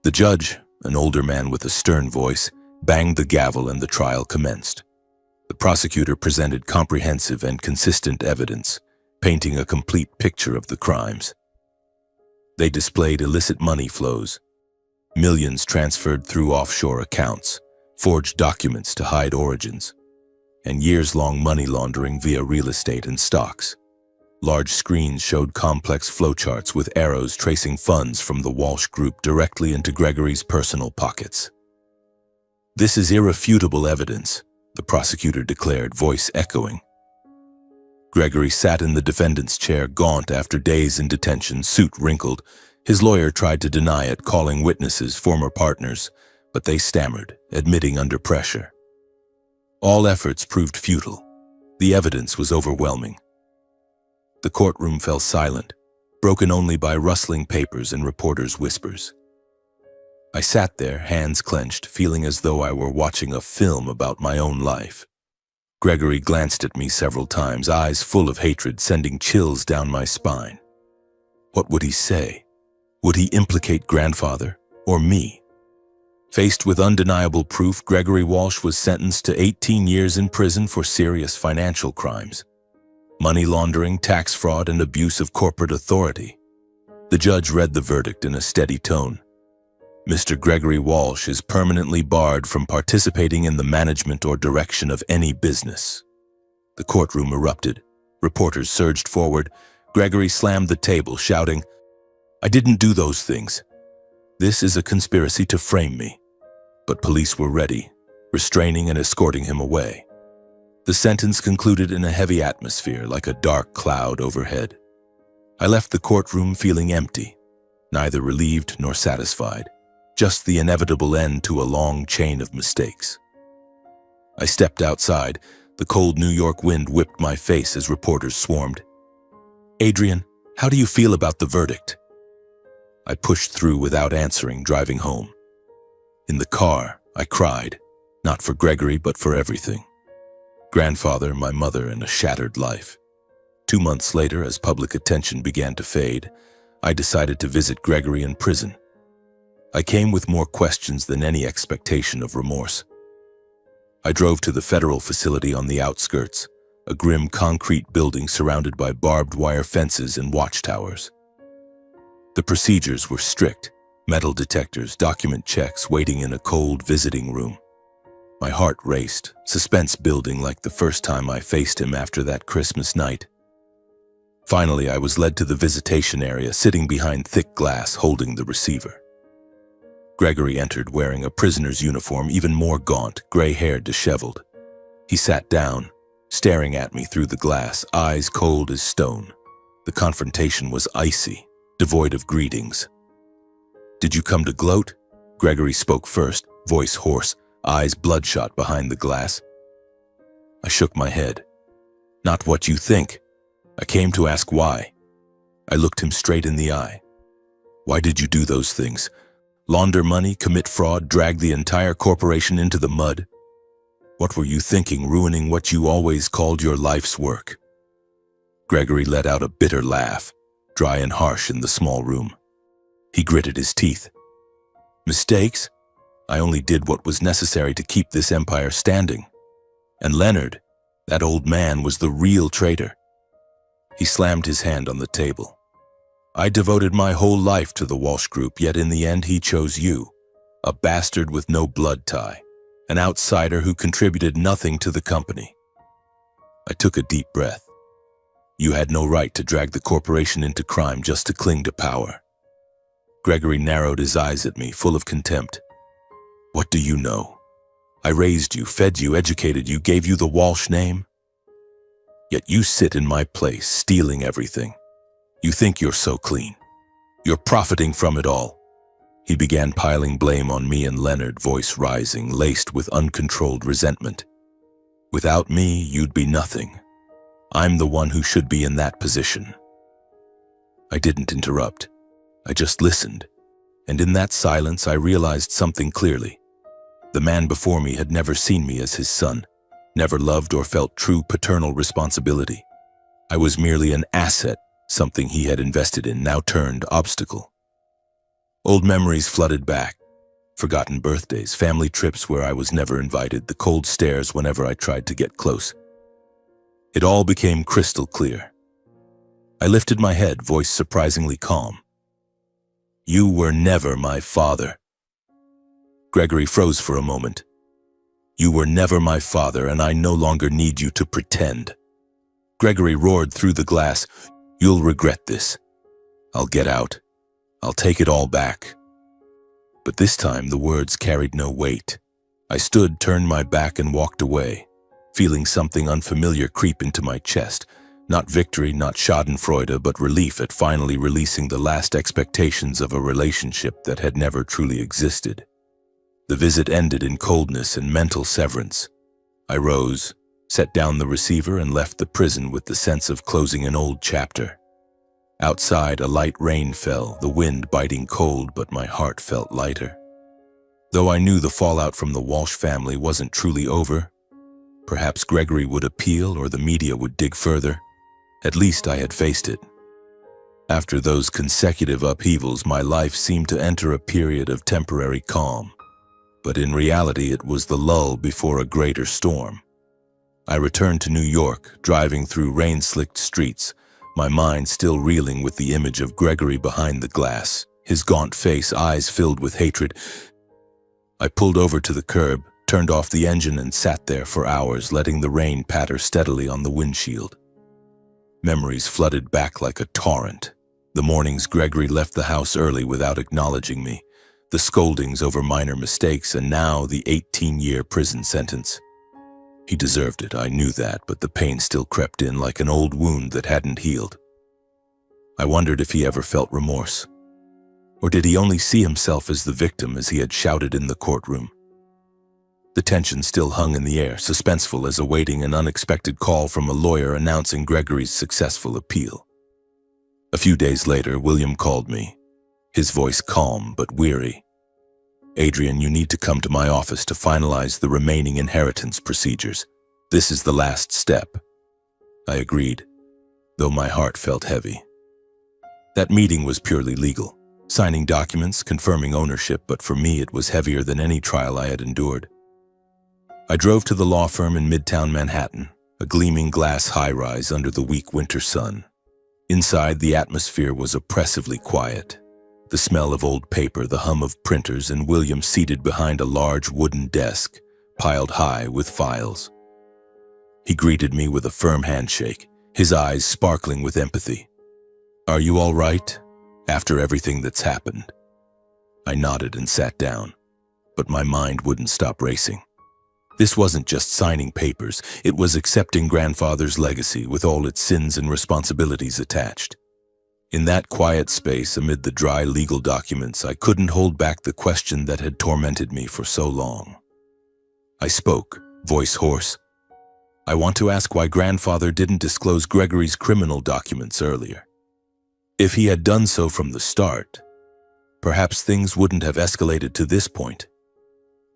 The judge, an older man with a stern voice, banged the gavel and the trial commenced. The prosecutor presented comprehensive and consistent evidence, painting a complete picture of the crimes. They displayed illicit money flows, millions transferred through offshore accounts, forged documents to hide origins, and years-long money laundering via real estate and stocks. Large screens showed complex flowcharts with arrows tracing funds from the Walsh Group directly into Gregory's personal pockets. "This is irrefutable evidence," the prosecutor declared, voice echoing. Gregory sat in the defendant's chair, gaunt after days in detention, suit wrinkled. His lawyer tried to deny it, calling witnesses former partners, but they stammered, admitting under pressure. All efforts proved futile. The evidence was overwhelming. The courtroom fell silent, broken only by rustling papers and reporters' whispers. I sat there, hands clenched, feeling as though I were watching a film about my own life. Gregory glanced at me several times, eyes full of hatred, sending chills down my spine. What would he say? Would he implicate grandfather or me? Faced with undeniable proof, Gregory Walsh was sentenced to 18 years in prison for serious financial crimes: money laundering, tax fraud, and abuse of corporate authority. The judge read the verdict in a steady tone. "Mr. Gregory Walsh is permanently barred from participating in the management or direction of any business." The courtroom erupted. Reporters surged forward. Gregory slammed the table, shouting, "I didn't do those things." This is a conspiracy to frame me. But police were ready, restraining and escorting him away. The sentence concluded in a heavy atmosphere like a dark cloud overhead. I left the courtroom feeling empty, neither relieved nor satisfied, just the inevitable end to a long chain of mistakes. I stepped outside. The cold New York wind whipped my face as reporters swarmed. "Adrian, how do you feel about the verdict?" I pushed through without answering, driving home. In the car, I cried, not for Gregory, but for everything. Grandfather, my mother, and a shattered life. 2 months later, as public attention began to fade, I decided to visit Gregory in prison. I came with more questions than any expectation of remorse. I drove to the federal facility on the outskirts, a grim concrete building surrounded by barbed wire fences and watchtowers. The procedures were strict: metal detectors, document checks, waiting in a cold visiting room. My heart raced, suspense building like the first time I faced him after that Christmas night. Finally, I was led to the visitation area, sitting behind thick glass, holding the receiver. Gregory entered wearing a prisoner's uniform, even more gaunt, gray-haired, disheveled. He sat down, staring at me through the glass, eyes cold as stone. The confrontation was icy, devoid of greetings. "Did you come to gloat?" Gregory spoke first, voice hoarse, eyes bloodshot behind the glass. I shook my head. "Not what you think. I came to ask why." I looked him straight in the eye. "Why did you do those things? Launder money, commit fraud, drag the entire corporation into the mud? What were you thinking, ruining what you always called your life's work?" Gregory let out a bitter laugh, dry and harsh in the small room. He gritted his teeth. "Mistakes? I only did what was necessary to keep this empire standing. And Leonard, that old man, was the real traitor." He slammed his hand on the table. "I devoted my whole life to the Walsh Group, yet in the end he chose you, a bastard with no blood tie, an outsider who contributed nothing to the company." I took a deep breath. "You had no right to drag the corporation into crime just to cling to power." Gregory narrowed his eyes at me, full of contempt. "What do you know? I raised you, fed you, educated you, gave you the Walsh name. Yet you sit in my place, stealing everything. You think you're so clean. You're profiting from it all." He began piling blame on me and Leonard, voice rising, laced with uncontrolled resentment. "Without me, you'd be nothing. I'm the one who should be in that position." I didn't interrupt. I just listened. And in that silence, I realized something clearly. The man before me had never seen me as his son, never loved or felt true paternal responsibility. I was merely an asset, something he had invested in, now turned obstacle. Old memories flooded back. Forgotten birthdays, family trips where I was never invited, the cold stares whenever I tried to get close. It all became crystal clear. I lifted my head, voice surprisingly calm. "You were never my father." Gregory froze for a moment. "You were never my father, and I no longer need you to pretend." Gregory roared through the glass. "You'll regret this. I'll get out. I'll take it all back." But this time the words carried no weight. I stood, turned my back, and walked away, feeling something unfamiliar creep into my chest. Not victory, not schadenfreude, but relief at finally releasing the last expectations of a relationship that had never truly existed. The visit ended in coldness and mental severance. I rose, set down the receiver, and left the prison with the sense of closing an old chapter. Outside, a light rain fell, the wind biting cold, but my heart felt lighter. Though I knew the fallout from the Walsh family wasn't truly over, perhaps Gregory would appeal or the media would dig further. At least I had faced it. After those consecutive upheavals, my life seemed to enter a period of temporary calm. But in reality, it was the lull before a greater storm. I returned to New York, driving through rain-slicked streets, my mind still reeling with the image of Gregory behind the glass, his gaunt face, eyes filled with hatred. I pulled over to the curb, turned off the engine, and sat there for hours, letting the rain patter steadily on the windshield. Memories flooded back like a torrent. The mornings Gregory left the house early without acknowledging me, the scoldings over minor mistakes, and now the 18-year prison sentence. He deserved it, I knew that, but the pain still crept in like an old wound that hadn't healed. I wondered if he ever felt remorse. Or did he only see himself as the victim as he had shouted in the courtroom? The tension still hung in the air, suspenseful as awaiting an unexpected call from a lawyer announcing Gregory's successful appeal. A few days later, William called me, his voice calm but weary. "Adrian, you need to come to my office to finalize the remaining inheritance procedures. This is the last step." I agreed, though my heart felt heavy. That meeting was purely legal, signing documents, confirming ownership, but for me it was heavier than any trial I had endured. I drove to the law firm in Midtown Manhattan, a gleaming glass high-rise under the weak winter sun. Inside, the atmosphere was oppressively quiet. The smell of old paper, the hum of printers, and William seated behind a large wooden desk, piled high with files. He greeted me with a firm handshake, his eyes sparkling with empathy. "Are you all right, after everything that's happened?" I nodded and sat down, but my mind wouldn't stop racing. This wasn't just signing papers, it was accepting grandfather's legacy with all its sins and responsibilities attached. In that quiet space amid the dry legal documents, I couldn't hold back the question that had tormented me for so long. I spoke, voice hoarse. "I want to ask why grandfather didn't disclose Gregory's criminal documents earlier. If he had done so from the start, perhaps things wouldn't have escalated to this point.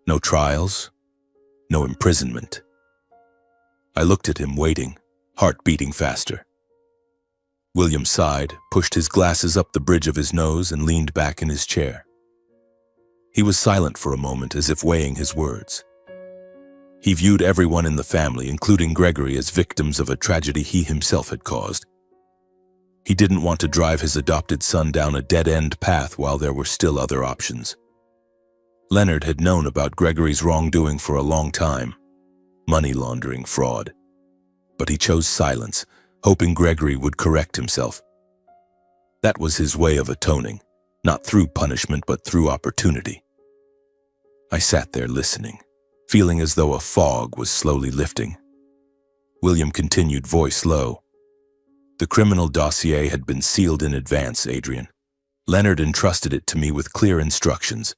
No trials, no imprisonment." I looked at him, waiting, heart beating faster. William sighed, pushed his glasses up the bridge of his nose, and leaned back in his chair. He was silent for a moment, as if weighing his words. He viewed everyone in the family, including Gregory, as victims of a tragedy he himself had caused. He didn't want to drive his adopted son down a dead-end path while there were still other options. Leonard had known about Gregory's wrongdoing for a long time, money laundering, fraud. But he chose silence, hoping Gregory would correct himself. That was his way of atoning, not through punishment but through opportunity. I sat there listening, feeling as though a fog was slowly lifting. William continued, voice low. "The criminal dossier had been sealed in advance, Adrian. Leonard entrusted it to me with clear instructions,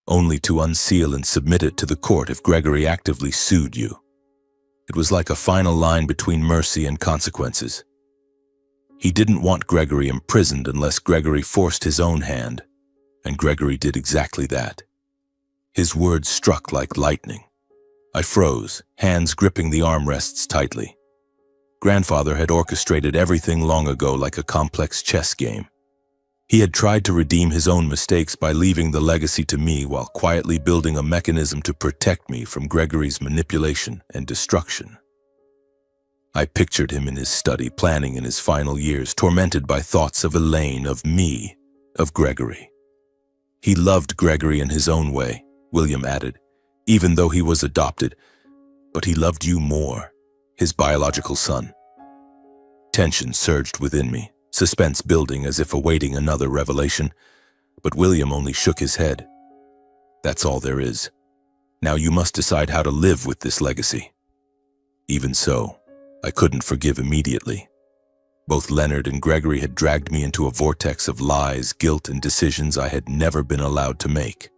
only to unseal and submit it to the court if Gregory actively sued you. It was like a final line between mercy and consequences. He didn't want Gregory imprisoned unless Gregory forced his own hand, and Gregory did exactly that." His words struck like lightning. I froze, hands gripping the armrests tightly. Grandfather had orchestrated everything long ago like a complex chess game. He had tried to redeem his own mistakes by leaving the legacy to me while quietly building a mechanism to protect me from Gregory's manipulation and destruction. I pictured him in his study, planning in his final years, tormented by thoughts of Elaine, of me, of Gregory. "He loved Gregory in his own way," William added, "even though he was adopted. But he loved you more, his biological son." Tension surged within me, suspense building as if awaiting another revelation, but William only shook his head. "That's all there is. Now you must decide how to live with this legacy." Even so, I couldn't forgive immediately. Both Leonard and Gregory had dragged me into a vortex of lies, guilt, and decisions I had never been allowed to make.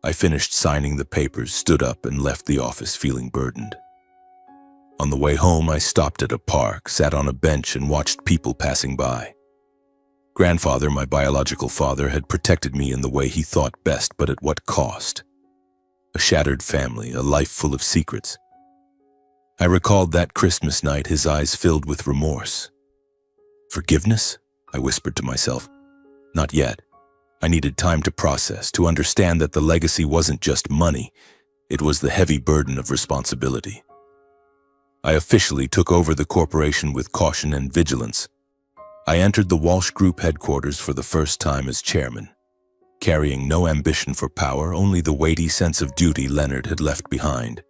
I finished signing the papers, stood up, and left the office feeling burdened. On the way home, I stopped at a park, sat on a bench, and watched people passing by. Grandfather, my biological father, had protected me in the way he thought best, but at what cost? A shattered family, a life full of secrets. I recalled that Christmas night, his eyes filled with remorse. "Forgiveness?" I whispered to myself. Not yet. I needed time to process, to understand that the legacy wasn't just money, it was the heavy burden of responsibility. I officially took over the corporation with caution and vigilance. I entered the Walsh Group headquarters for the first time as chairman, carrying no ambition for power, only the weighty sense of duty Leonard had left behind.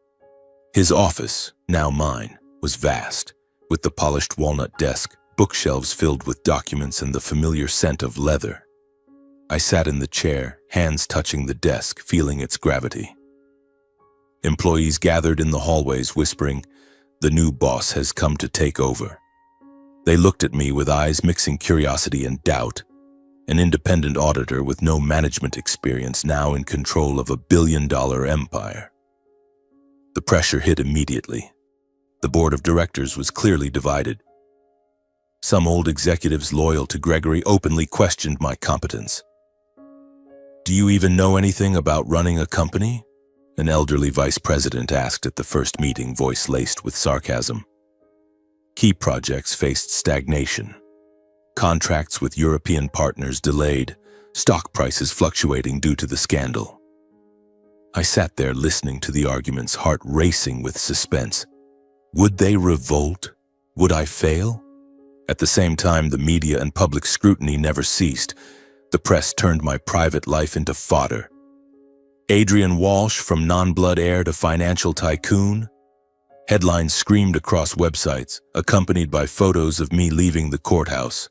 His office, now mine, was vast, with the polished walnut desk, bookshelves filled with documents, and the familiar scent of leather. I sat in the chair, hands touching the desk, feeling its gravity. Employees gathered in the hallways, whispering, "The new boss has come to take over." They looked at me with eyes mixing curiosity and doubt. An independent auditor with no management experience, now in control of a billion-dollar empire. The pressure hit immediately. The board of directors was clearly divided. Some old executives loyal to Gregory openly questioned my competence. "Do you even know anything about running a company?" an elderly vice president asked at the first meeting, voice laced with sarcasm. Key projects faced stagnation. Contracts with European partners delayed, stock prices fluctuating due to the scandal. I sat there listening to the arguments, heart racing with suspense. Would they revolt? Would I fail? At the same time, the media and public scrutiny never ceased. The press turned my private life into fodder. Adrian Walsh, from non-blood heir to financial tycoon. Headlines screamed across websites, accompanied by photos of me leaving the courthouse.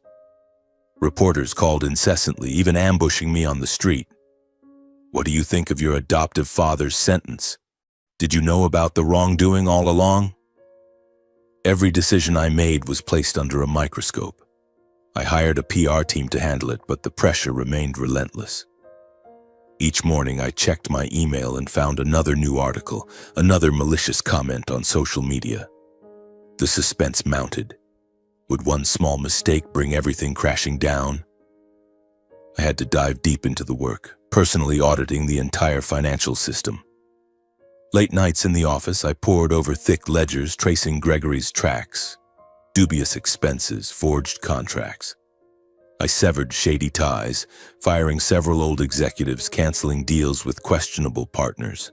Reporters called incessantly, even ambushing me on the street. "What do you think of your adoptive father's sentence? Did you know about the wrongdoing all along?" Every decision I made was placed under a microscope. I hired a PR team to handle it, but the pressure remained relentless. Each morning I checked my email and found another new article, another malicious comment on social media. The suspense mounted. Would one small mistake bring everything crashing down? I had to dive deep into the work, personally auditing the entire financial system. Late nights in the office, I pored over thick ledgers tracing Gregory's tracks, dubious expenses, forged contracts. I severed shady ties, firing several old executives, canceling deals with questionable partners.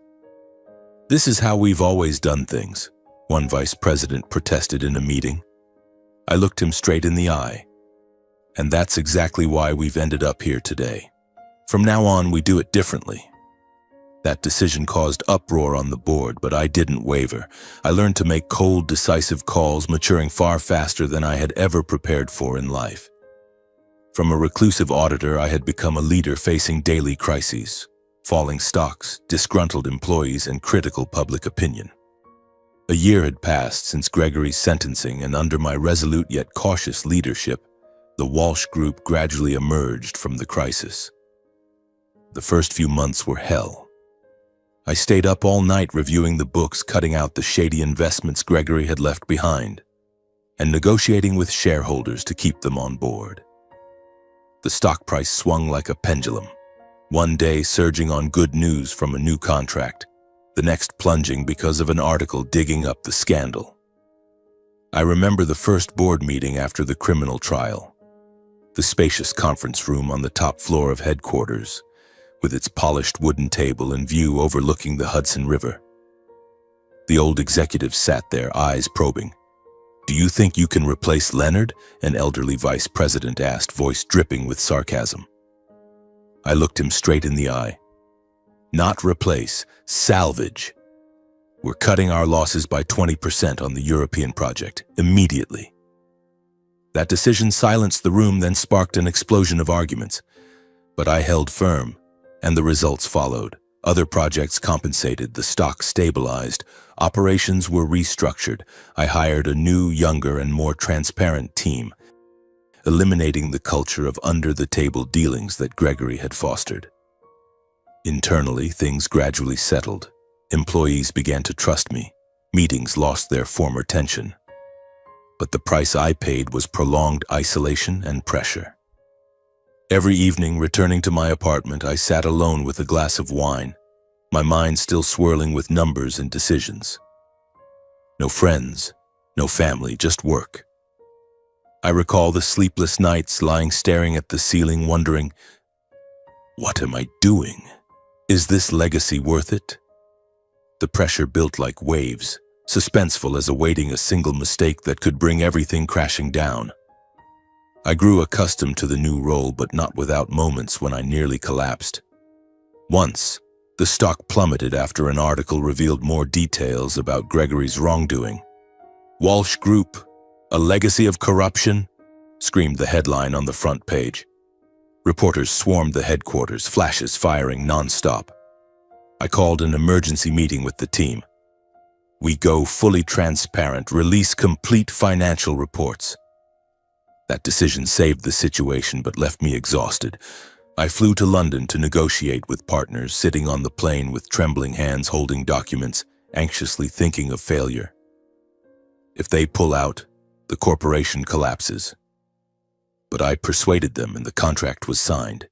"This is how we've always done things," one vice president protested in a meeting. I looked him straight in the eye. "And that's exactly why we've ended up here today. From now on, we do it differently." That decision caused uproar on the board, but I didn't waver. I learned to make cold, decisive calls, maturing far faster than I had ever prepared for in life. From a reclusive auditor, I had become a leader facing daily crises, falling stocks, disgruntled employees, and critical public opinion. A year had passed since Gregory's sentencing, and under my resolute yet cautious leadership, the Walsh Group gradually emerged from the crisis. The first few months were hell. I stayed up all night reviewing the books, cutting out the shady investments Gregory had left behind, and negotiating with shareholders to keep them on board. The stock price swung like a pendulum, one day surging on good news from a new contract, the next plunging because of an article digging up the scandal. I remember the first board meeting after the criminal trial, the spacious conference room on the top floor of headquarters, with its polished wooden table and view overlooking the Hudson River. The old executives sat there, eyes probing. "Do you think you can replace Leonard?" an elderly vice president asked, voice dripping with sarcasm. I looked him straight in the eye. "Not replace, salvage. We're cutting our losses by 20% on the European project, immediately." That decision silenced the room, then sparked an explosion of arguments. But I held firm, and the results followed. Other projects compensated, the stock stabilized, operations were restructured. I hired a new, younger, and more transparent team, eliminating the culture of under-the-table dealings that Gregory had fostered. Internally, things gradually settled. Employees began to trust me. Meetings lost their former tension. But the price I paid was prolonged isolation and pressure. Every evening, returning to my apartment, I sat alone with a glass of wine, my mind still swirling with numbers and decisions. No friends, no family, just work. I recall the sleepless nights lying staring at the ceiling, wondering, what am I doing? Is this legacy worth it? The pressure built like waves, suspenseful as awaiting a single mistake that could bring everything crashing down. I grew accustomed to the new role, but not without moments when I nearly collapsed. Once, the stock plummeted after an article revealed more details about Gregory's wrongdoing. "Walsh Group, a legacy of corruption?" screamed the headline on the front page. Reporters swarmed the headquarters, flashes firing non-stop. I called an emergency meeting with the team. We go fully transparent, release complete financial reports. That decision saved the situation but left me exhausted. I flew to London to negotiate with partners, sitting on the plane with trembling hands holding documents, anxiously thinking of failure. If they pull out, the corporation collapses. But I persuaded them and the contract was signed.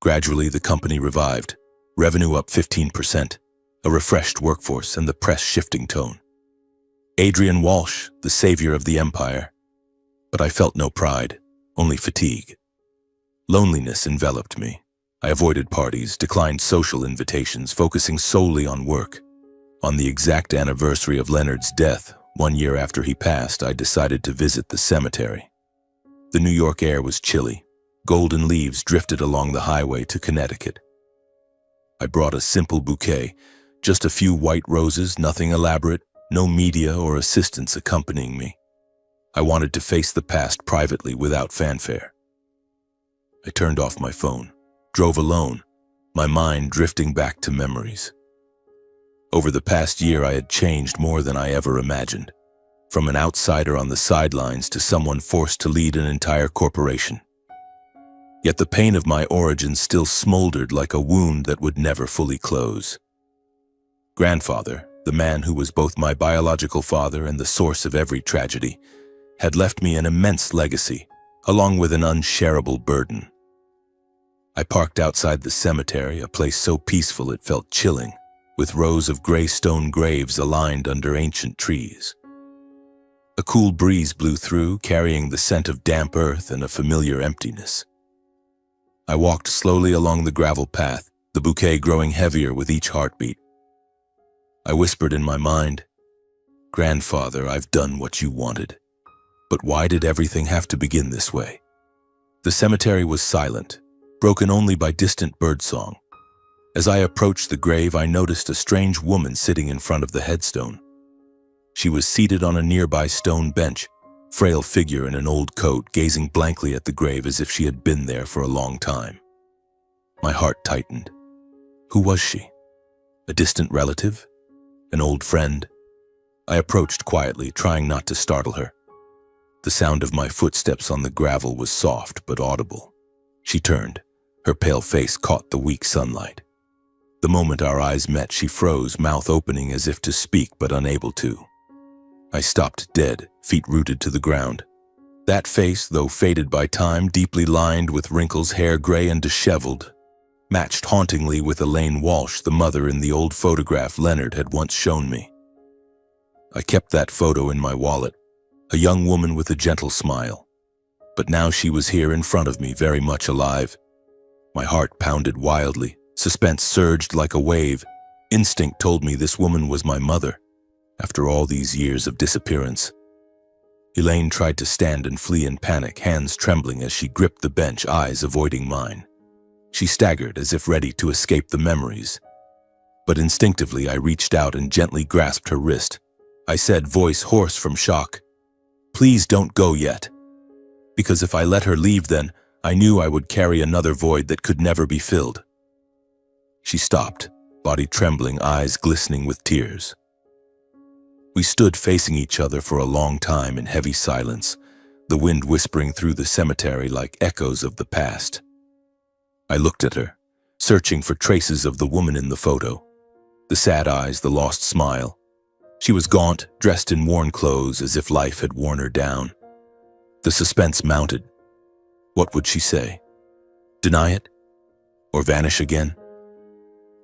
Gradually, the company revived, revenue up 15%, a refreshed workforce and the press shifting tone. Adrian Walsh, the savior of the empire. But I felt no pride, only fatigue. Loneliness enveloped me. I avoided parties, declined social invitations, focusing solely on work. On the exact anniversary of Leonard's death, 1 year after he passed, I decided to visit the cemetery. The New York air was chilly. Golden leaves drifted along the highway to Connecticut. I brought a simple bouquet, just a few white roses, nothing elaborate, no media or assistants accompanying me. I wanted to face the past privately without fanfare. I turned off my phone, drove alone, my mind drifting back to memories. Over the past year, I had changed more than I ever imagined, from an outsider on the sidelines to someone forced to lead an entire corporation. Yet the pain of my origins still smoldered like a wound that would never fully close. Grandfather, the man who was both my biological father and the source of every tragedy, had left me an immense legacy, along with an unshareable burden. I parked outside the cemetery, a place so peaceful it felt chilling, with rows of gray stone graves aligned under ancient trees. A cool breeze blew through, carrying the scent of damp earth and a familiar emptiness. I walked slowly along the gravel path, the bouquet growing heavier with each heartbeat. I whispered in my mind, "Grandfather, I've done what you wanted. But why did everything have to begin this way?" The cemetery was silent, broken only by distant birdsong. As I approached the grave, I noticed a strange woman sitting in front of the headstone. She was seated on a nearby stone bench, frail figure in an old coat, gazing blankly at the grave as if she had been there for a long time. My heart tightened. Who was she? A distant relative? An old friend? I approached quietly, trying not to startle her. The sound of my footsteps on the gravel was soft but audible. She turned. Her pale face caught the weak sunlight. The moment our eyes met, she froze, mouth opening as if to speak but unable to. I stopped dead, feet rooted to the ground. That face, though faded by time, deeply lined with wrinkles, hair gray and disheveled, matched hauntingly with Elaine Walsh, the mother in the old photograph Leonard had once shown me. I kept that photo in my wallet, a young woman with a gentle smile. But now she was here in front of me, very much alive. My heart pounded wildly. Suspense surged like a wave. Instinct told me this woman was my mother, after all these years of disappearance. Elaine tried to stand and flee in panic, hands trembling as she gripped the bench, eyes avoiding mine. She staggered as if ready to escape the memories. But instinctively I reached out and gently grasped her wrist. I said, voice hoarse from shock, "Please don't go yet." Because if I let her leave then, I knew I would carry another void that could never be filled. She stopped, body trembling, eyes glistening with tears. We stood facing each other for a long time in heavy silence, the wind whispering through the cemetery like echoes of the past. I looked at her, searching for traces of the woman in the photo. The sad eyes, the lost smile. She was gaunt, dressed in worn clothes as if life had worn her down. The suspense mounted. What would she say? Deny it? Or vanish again?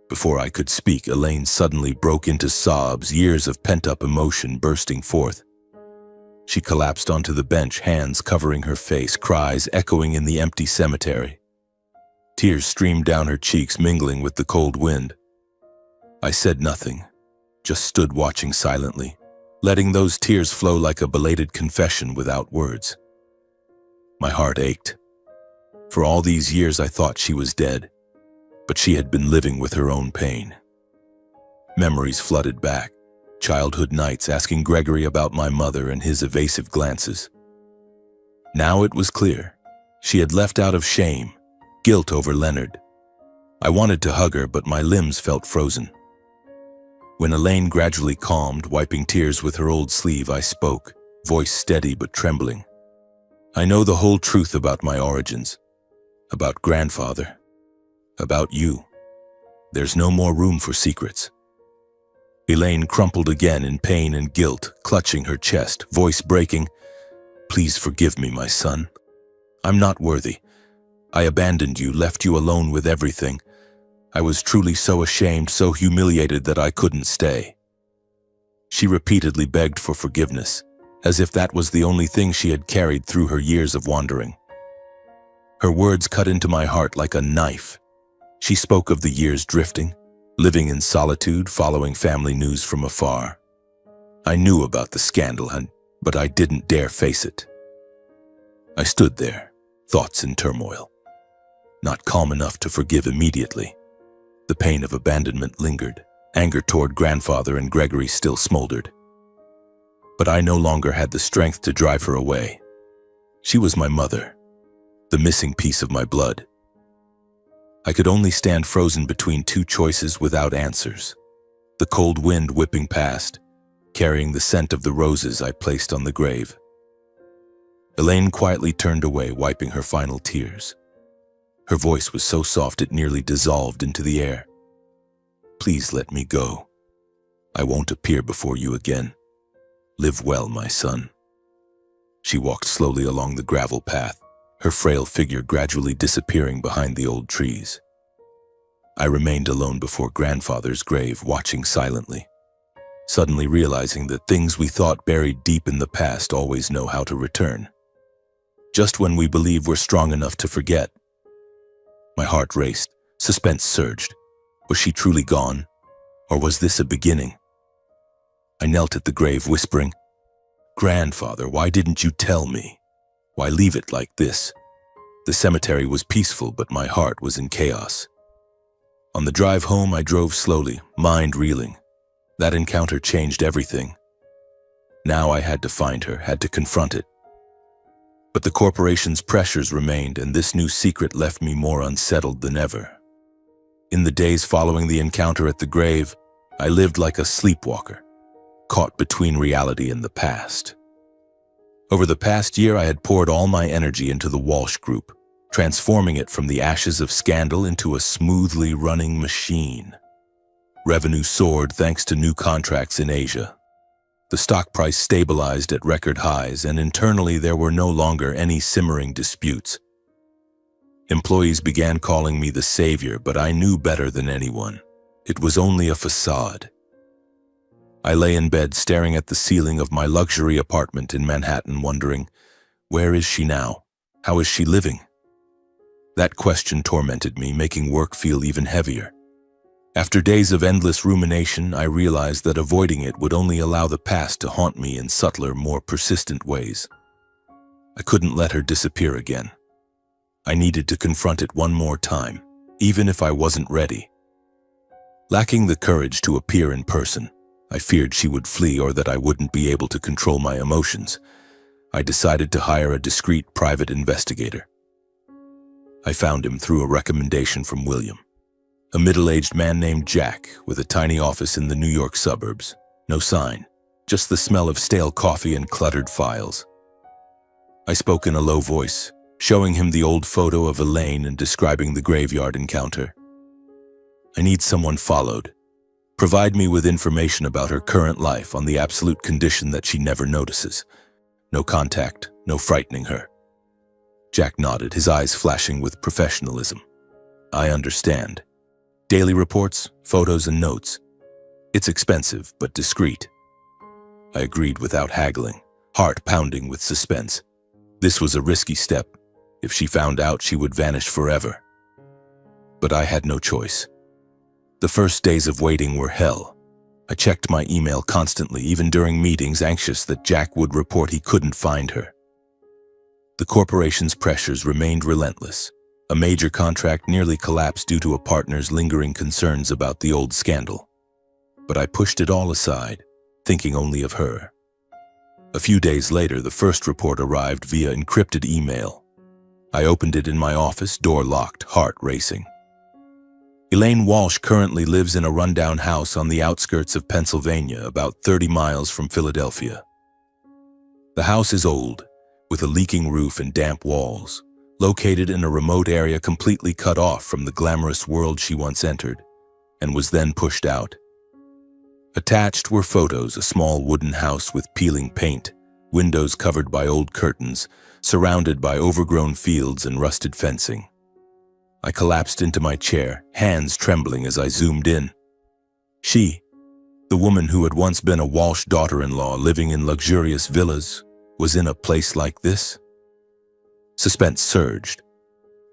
Before I could speak, Elaine suddenly broke into sobs, years of pent-up emotion bursting forth. She collapsed onto the bench, hands covering her face, cries echoing in the empty cemetery. Tears streamed down her cheeks, mingling with the cold wind. I said nothing, just stood watching silently, letting those tears flow like a belated confession without words. My heart ached. For all these years I thought she was dead, but she had been living with her own pain. Memories flooded back, childhood nights asking Gregory about my mother and his evasive glances. Now it was clear. She had left out of shame, guilt over Leonard. I wanted to hug her, but my limbs felt frozen. When Elaine gradually calmed, wiping tears with her old sleeve, I spoke, voice steady but trembling. I know the whole truth about my origins, about grandfather, about you. There's no more room for secrets. Elaine crumpled again in pain and guilt, clutching her chest, voice breaking. Please forgive me, my son. I'm not worthy. I abandoned you, left you alone with everything. I was truly so ashamed, so humiliated that I couldn't stay. She repeatedly begged for forgiveness, as if that was the only thing she had carried through her years of wandering. Her words cut into my heart like a knife. She spoke of the years drifting, living in solitude, following family news from afar. I knew about the scandal, but I didn't dare face it. I stood there, thoughts in turmoil, not calm enough to forgive immediately. The pain of abandonment lingered. Anger toward grandfather and Gregory still smoldered. But I no longer had the strength to drive her away. She was my mother, the missing piece of my blood. I could only stand frozen between two choices without answers. The cold wind whipping past, carrying the scent of the roses I placed on the grave. Elaine quietly turned away, wiping her final tears. Her voice was so soft it nearly dissolved into the air. Please let me go. I won't appear before you again. Live well, my son. She walked slowly along the gravel path, her frail figure gradually disappearing behind the old trees. I remained alone before grandfather's grave, watching silently, suddenly realizing that things we thought buried deep in the past always know how to return. Just when we believe we're strong enough to forget. My heart raced, suspense surged. Was she truly gone, or was this a beginning? I knelt at the grave, whispering, "Grandfather, why didn't you tell me? Why leave it like this?" The cemetery was peaceful, but my heart was in chaos. On the drive home, I drove slowly, mind reeling. That encounter changed everything. Now I had to find her, had to confront it. But the corporation's pressures remained, and this new secret left me more unsettled than ever. In the days following the encounter at the grave, I lived like a sleepwalker, caught between reality and the past. Over the past year, I had poured all my energy into the Walsh Group, transforming it from the ashes of scandal into a smoothly running machine. Revenue soared thanks to new contracts in Asia. The stock price stabilized at record highs, and internally there were no longer any simmering disputes. Employees began calling me the savior, but I knew better than anyone. It was only a facade. I lay in bed staring at the ceiling of my luxury apartment in Manhattan, wondering, where is she now? How is she living? That question tormented me, making work feel even heavier. After days of endless rumination, I realized that avoiding it would only allow the past to haunt me in subtler, more persistent ways. I couldn't let her disappear again. I needed to confront it one more time, even if I wasn't ready. Lacking the courage to appear in person, I feared she would flee or that I wouldn't be able to control my emotions. I decided to hire a discreet private investigator. I found him through a recommendation from William, a middle-aged man named Jack with a tiny office in the New York suburbs. No sign, just the smell of stale coffee and cluttered files. I spoke in a low voice, showing him the old photo of Elaine and describing the graveyard encounter. I need someone followed. Provide me with information about her current life on the absolute condition that she never notices. No contact, no frightening her. Jack nodded, his eyes flashing with professionalism. I understand. Daily reports, photos, and notes. It's expensive, but discreet. I agreed without haggling, heart pounding with suspense. This was a risky step. If she found out, she would vanish forever. But I had no choice. The first days of waiting were hell. I checked my email constantly, even during meetings, anxious that Jack would report he couldn't find her. The corporation's pressures remained relentless. A major contract nearly collapsed due to a partner's lingering concerns about the old scandal. But I pushed it all aside, thinking only of her. A few days later, the first report arrived via encrypted email. I opened it in my office, door locked, heart racing. Elaine Walsh currently lives in a rundown house on the outskirts of Pennsylvania, about 30 miles from Philadelphia. The house is old, with a leaking roof and damp walls, located in a remote area completely cut off from the glamorous world she once entered, and was then pushed out. Attached were photos, a small wooden house with peeling paint, windows covered by old curtains, surrounded by overgrown fields and rusted fencing. I collapsed into my chair, hands trembling as I zoomed in. She, the woman who had once been a Walsh daughter-in-law living in luxurious villas, was in a place like this? Suspense surged.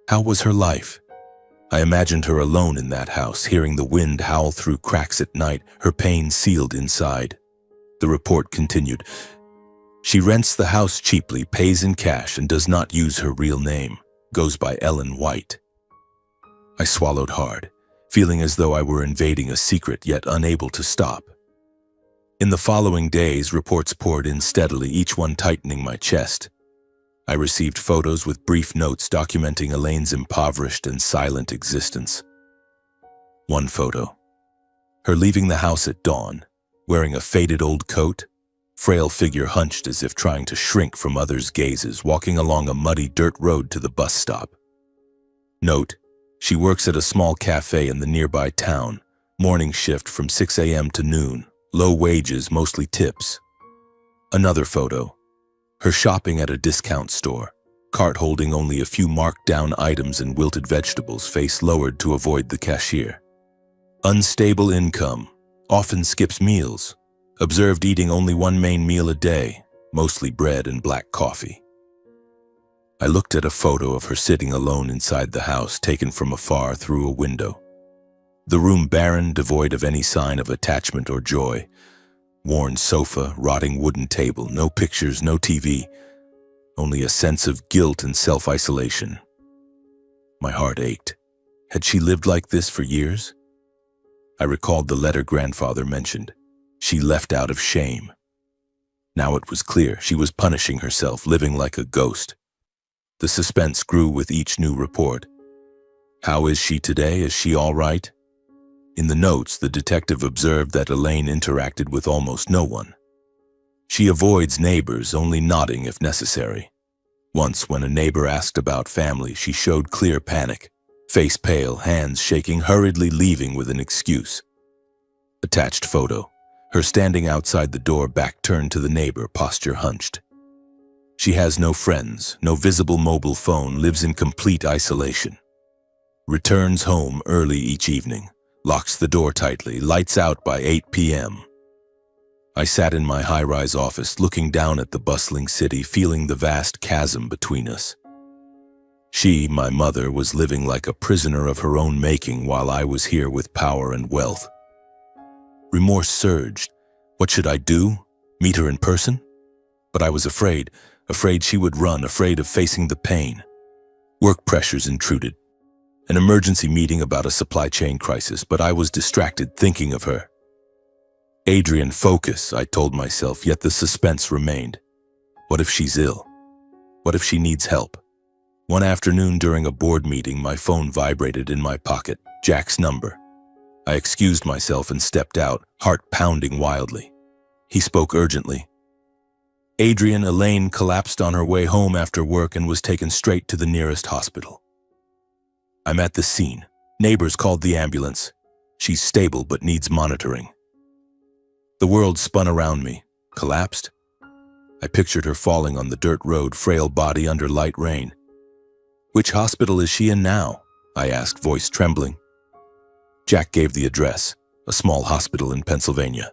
How was her life? I imagined her alone in that house, hearing the wind howl through cracks at night, her pain sealed inside. The report continued. She rents the house cheaply, pays in cash, and does not use her real name. Goes by Ellen White. I swallowed hard, feeling as though I were invading a secret yet unable to stop. In the following days, reports poured in steadily, each one tightening my chest. I received photos with brief notes documenting Elaine's impoverished and silent existence. One photo. Her leaving the house at dawn, wearing a faded old coat, frail figure hunched as if trying to shrink from others' gazes, walking along a muddy dirt road to the bus stop. Note: she works at a small cafe in the nearby town, morning shift from 6 a.m. to noon, low wages, mostly tips. Another photo. Her shopping at a discount store, cart holding only a few marked-down items and wilted vegetables, face lowered to avoid the cashier. Unstable income, often skips meals, observed eating only one main meal a day, mostly bread and black coffee. I looked at a photo of her sitting alone inside the house, taken from afar through a window. The room barren, devoid of any sign of attachment or joy. Worn sofa, rotting wooden table, no pictures, no TV, only a sense of guilt and self-isolation. My heart ached. Had she lived like this for years? I recalled the letter grandfather mentioned. She left out of shame. Now it was clear she was punishing herself, living like a ghost. The suspense grew with each new report. How is she today? Is she all right? In the notes, the detective observed that Elaine interacted with almost no one. She avoids neighbors, only nodding if necessary. Once, when a neighbor asked about family, she showed clear panic, face pale, hands shaking, hurriedly leaving with an excuse. Attached photo. Her standing outside the door, back turned to the neighbor, posture hunched. She has no friends, no visible mobile phone, lives in complete isolation. Returns home early each evening, locks the door tightly, lights out by 8 p.m. I sat in my high-rise office, looking down at the bustling city, feeling the vast chasm between us. She, my mother, was living like a prisoner of her own making, while I was here with power and wealth. Remorse surged. What should I do? Meet her in person? But I was afraid she would run, afraid of facing the pain. Work pressures intruded. An emergency meeting about a supply chain crisis, but I was distracted thinking of her. Adrian, focus, I told myself, yet the suspense remained. What if she's ill? What if she needs help? One afternoon during a board meeting, my phone vibrated in my pocket, Jack's number. I excused myself and stepped out, heart pounding wildly. He spoke urgently. Adrian, Elaine collapsed on her way home after work and was taken straight to the nearest hospital. I'm at the scene. Neighbors called the ambulance. She's stable but needs monitoring. The world spun around me. Collapsed? I pictured her falling on the dirt road, frail body under light rain. Which hospital is she in now? I asked, voice trembling. Jack gave the address, a small hospital in Pennsylvania.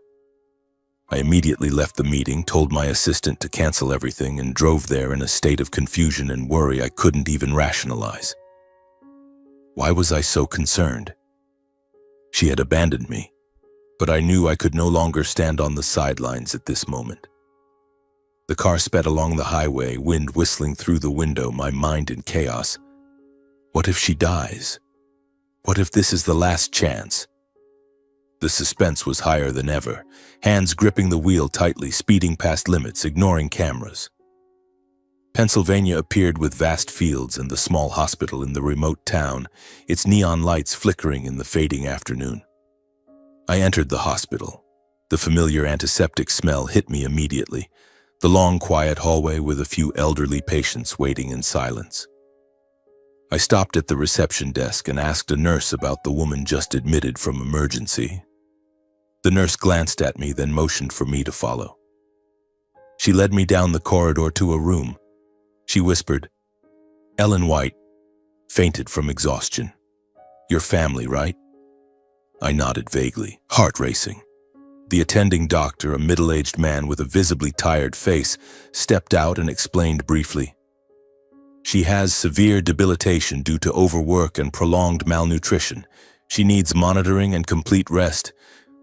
I immediately left the meeting, told my assistant to cancel everything, and drove there in a state of confusion and worry I couldn't even rationalize. Why was I so concerned? She had abandoned me, but I knew I could no longer stand on the sidelines at this moment. The car sped along the highway, wind whistling through the window, my mind in chaos. What if she dies? What if this is the last chance? The suspense was higher than ever, hands gripping the wheel tightly, speeding past limits, ignoring cameras. Pennsylvania appeared with vast fields and the small hospital in the remote town, its neon lights flickering in the fading afternoon. I entered the hospital. The familiar antiseptic smell hit me immediately, the long, quiet hallway with a few elderly patients waiting in silence. I stopped at the reception desk and asked a nurse about the woman just admitted from emergency. The nurse glanced at me, then motioned for me to follow. She led me down the corridor to a room. She whispered, "Ellen White, fainted from exhaustion. Your family, right?" I nodded vaguely, heart racing. The attending doctor, a middle-aged man with a visibly tired face, stepped out and explained briefly. "She has severe debilitation due to overwork and prolonged malnutrition. She needs monitoring and complete rest.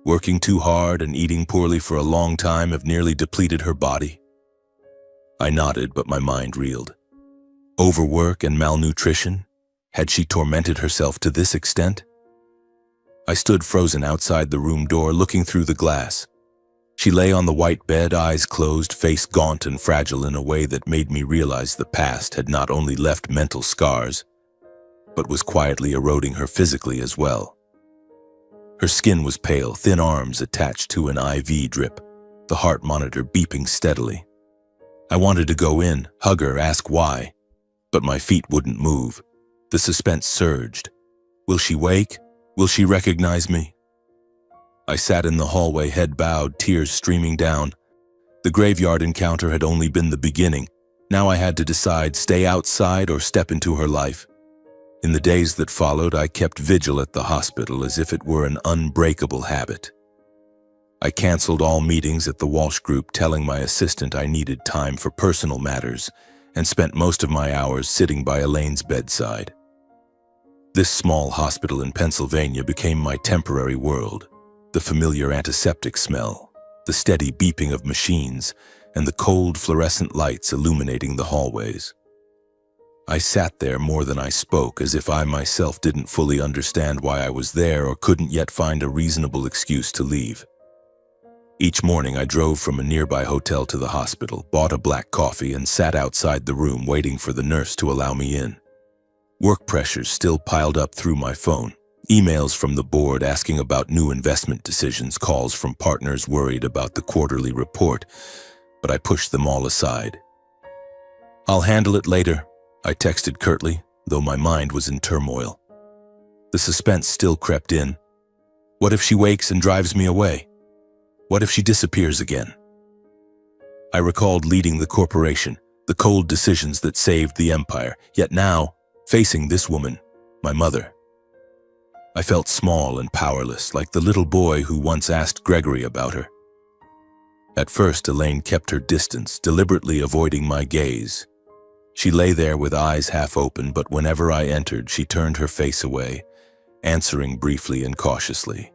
Working too hard and eating poorly for a long time have nearly depleted her body." I nodded, but my mind reeled. Overwork and malnutrition? Had she tormented herself to this extent? I stood frozen outside the room door, looking through the glass. She lay on the white bed, eyes closed, face gaunt and fragile in a way that made me realize the past had not only left mental scars, but was quietly eroding her physically as well. Her skin was pale, thin arms attached to an IV drip, the heart monitor beeping steadily. I wanted to go in, hug her, ask why, but my feet wouldn't move. The suspense surged. Will she wake? Will she recognize me? I sat in the hallway, head bowed, tears streaming down. The graveyard encounter had only been the beginning. Now I had to decide, stay outside or step into her life. In the days that followed, I kept vigil at the hospital as if it were an unbreakable habit. I canceled all meetings at the Walsh Group, telling my assistant I needed time for personal matters, and spent most of my hours sitting by Elaine's bedside. This small hospital in Pennsylvania became my temporary world. The familiar antiseptic smell, the steady beeping of machines, and the cold fluorescent lights illuminating the hallways. I sat there more than I spoke, as if I myself didn't fully understand why I was there or couldn't yet find a reasonable excuse to leave. Each morning I drove from a nearby hotel to the hospital, bought a black coffee, and sat outside the room waiting for the nurse to allow me in. Work pressures still piled up through my phone. Emails from the board asking about new investment decisions, calls from partners worried about the quarterly report, but I pushed them all aside. "I'll handle it later," I texted curtly, though my mind was in turmoil. The suspense still crept in. What if she wakes and drives me away? What if she disappears again? I recalled leading the corporation, the cold decisions that saved the empire, yet now, facing this woman, my mother. I felt small and powerless, like the little boy who once asked Gregory about her. At first, Elaine kept her distance, deliberately avoiding my gaze. She lay there with eyes half open, but whenever I entered, she turned her face away, answering briefly and cautiously.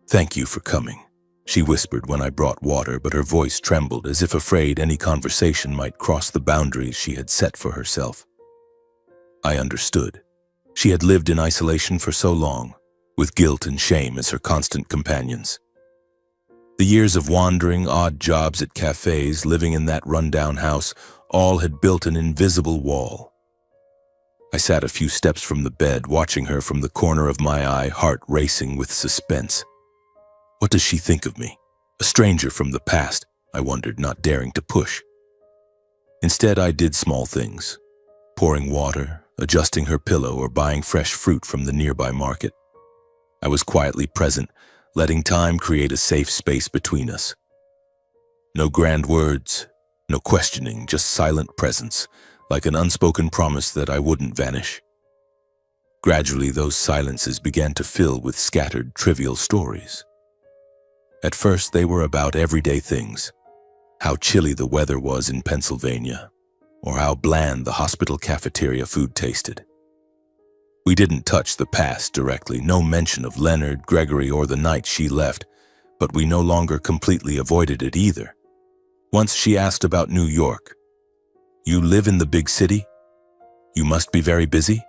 "Thank you for coming," she whispered when I brought water, but her voice trembled as if afraid any conversation might cross the boundaries she had set for herself. I understood. She had lived in isolation for so long, with guilt and shame as her constant companions. The years of wandering, odd jobs at cafes, living in that rundown house, all had built an invisible wall. I sat a few steps from the bed, watching her from the corner of my eye, heart racing with suspense. What does she think of me? A stranger from the past, I wondered, not daring to push. Instead, I did small things. Pouring water, adjusting her pillow, or buying fresh fruit from the nearby market. I was quietly present, letting time create a safe space between us. No grand words, no questioning, just silent presence, like an unspoken promise that I wouldn't vanish. Gradually, those silences began to fill with scattered, trivial stories. At first, they were about everyday things. How chilly the weather was in Pennsylvania, or how bland the hospital cafeteria food tasted. We didn't touch the past directly, no mention of Leonard, Gregory, or the night she left, but we no longer completely avoided it either. Once she asked about New York. "You live in the big city? You must be very busy?"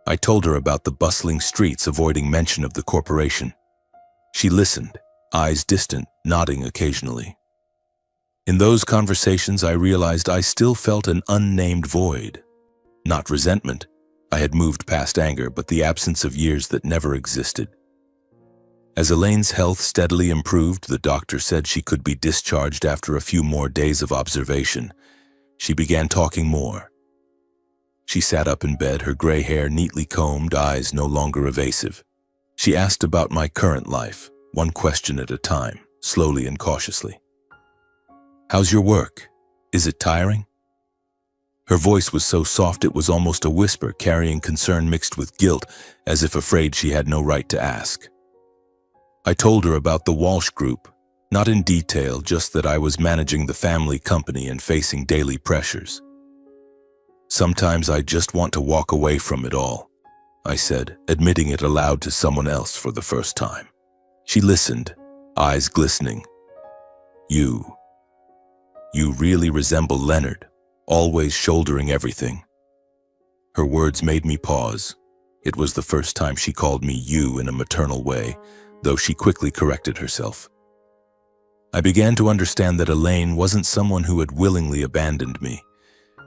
I told her about the bustling streets, avoiding mention of the corporation. She listened, eyes distant, nodding occasionally. In those conversations, I realized I still felt an unnamed void. Not resentment. I had moved past anger, but the absence of years that never existed. As Elaine's health steadily improved, the doctor said she could be discharged after a few more days of observation. She began talking more. She sat up in bed, her gray hair neatly combed, eyes no longer evasive. She asked about my current life, one question at a time, slowly and cautiously. "How's your work? Is it tiring?" Her voice was so soft it was almost a whisper, carrying concern mixed with guilt, as if afraid she had no right to ask. I told her about the Walsh Group, not in detail, just that I was managing the family company and facing daily pressures. "Sometimes I just want to walk away from it all," I said, admitting it aloud to someone else for the first time. She listened, eyes glistening. You really resemble Leonard, always shouldering everything." Her words made me pause. It was the first time she called me you in a maternal way, though she quickly corrected herself. I began to understand that Elaine wasn't someone who had willingly abandoned me.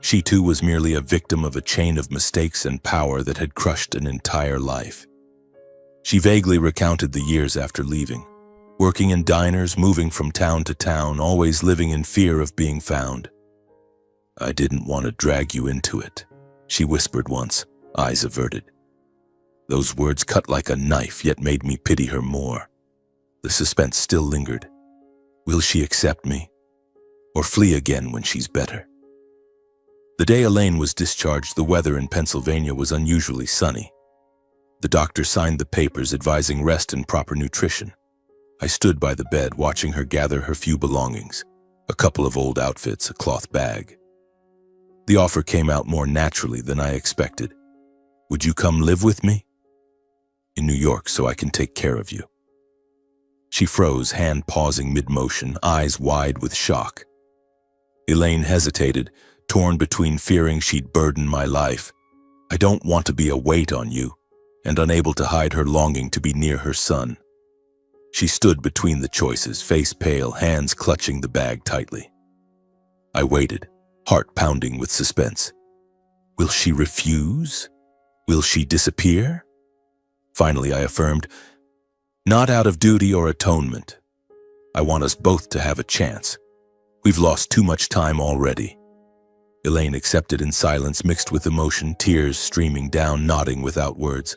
She too was merely a victim of a chain of mistakes and power that had crushed an entire life. She vaguely recounted the years after leaving, working in diners, moving from town to town, always living in fear of being found. "I didn't want to drag you into it," she whispered once, eyes averted. Those words cut like a knife, yet made me pity her more. The suspense still lingered. Will she accept me? Or flee again when she's better? The day Elaine was discharged, the weather in Pennsylvania was unusually sunny. The doctor signed the papers advising rest and proper nutrition. I stood by the bed watching her gather her few belongings, a couple of old outfits, a cloth bag. The offer came out more naturally than I expected. "Would you come live with me?" "In New York, so I can take care of you." She froze, hand pausing mid-motion, eyes wide with shock. Elaine hesitated, torn between fearing she'd burden my life. "I don't want to be a weight on you," and unable to hide her longing to be near her son. She stood between the choices, face pale, hands clutching the bag tightly. I waited, heart pounding with suspense. Will she refuse? Will she disappear? Finally, I affirmed, "Not out of duty or atonement. I want us both to have a chance. We've lost too much time already." Elaine accepted in silence mixed with emotion, tears streaming down, nodding without words.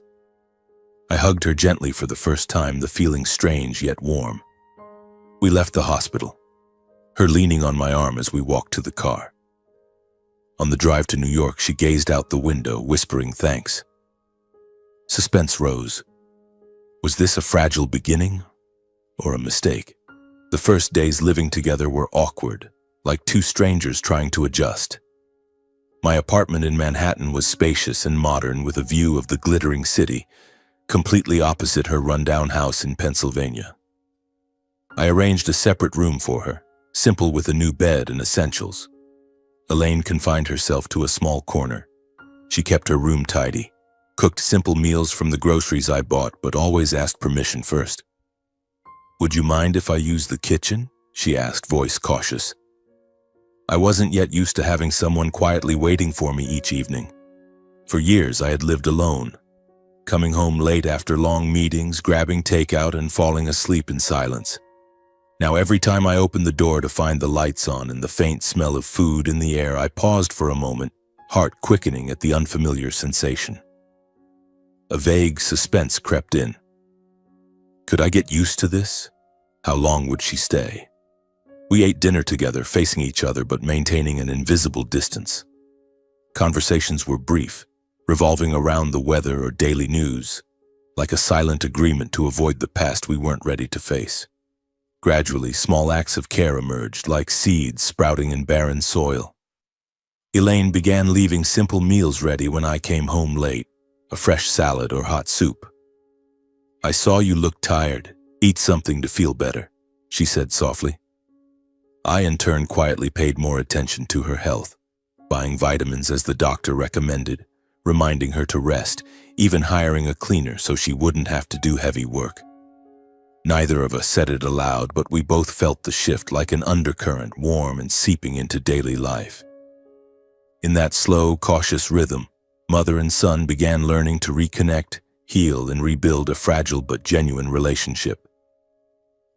I hugged her gently for the first time, the feeling strange yet warm. We left the hospital, her leaning on my arm as we walked to the car. On the drive to New York, she gazed out the window, whispering thanks. Suspense rose. Was this a fragile beginning or a mistake? The first days living together were awkward, like two strangers trying to adjust. My apartment in Manhattan was spacious and modern with a view of the glittering city, completely opposite her rundown house in Pennsylvania. I arranged a separate room for her, simple with a new bed and essentials. Elaine confined herself to a small corner. She kept her room tidy, cooked simple meals from the groceries I bought, but always asked permission first. "Would you mind if I use the kitchen?" she asked, voice cautious. I wasn't yet used to having someone quietly waiting for me each evening. For years, I had lived alone, coming home late after long meetings, grabbing takeout and falling asleep in silence. Now every time I opened the door to find the lights on and the faint smell of food in the air, I paused for a moment, heart quickening at the unfamiliar sensation. A vague suspense crept in. Could I get used to this? How long would she stay? We ate dinner together, facing each other but maintaining an invisible distance. Conversations were brief, revolving around the weather or daily news, like a silent agreement to avoid the past we weren't ready to face. Gradually, small acts of care emerged, like seeds sprouting in barren soil. Elaine began leaving simple meals ready when I came home late, a fresh salad or hot soup. "I saw you look tired. Eat something to feel better," she said softly. I, in turn, quietly paid more attention to her health, buying vitamins as the doctor recommended, reminding her to rest, even hiring a cleaner so she wouldn't have to do heavy work. Neither of us said it aloud, but we both felt the shift like an undercurrent, warm and seeping into daily life. In that slow, cautious rhythm, mother and son began learning to reconnect, heal, and rebuild a fragile but genuine relationship.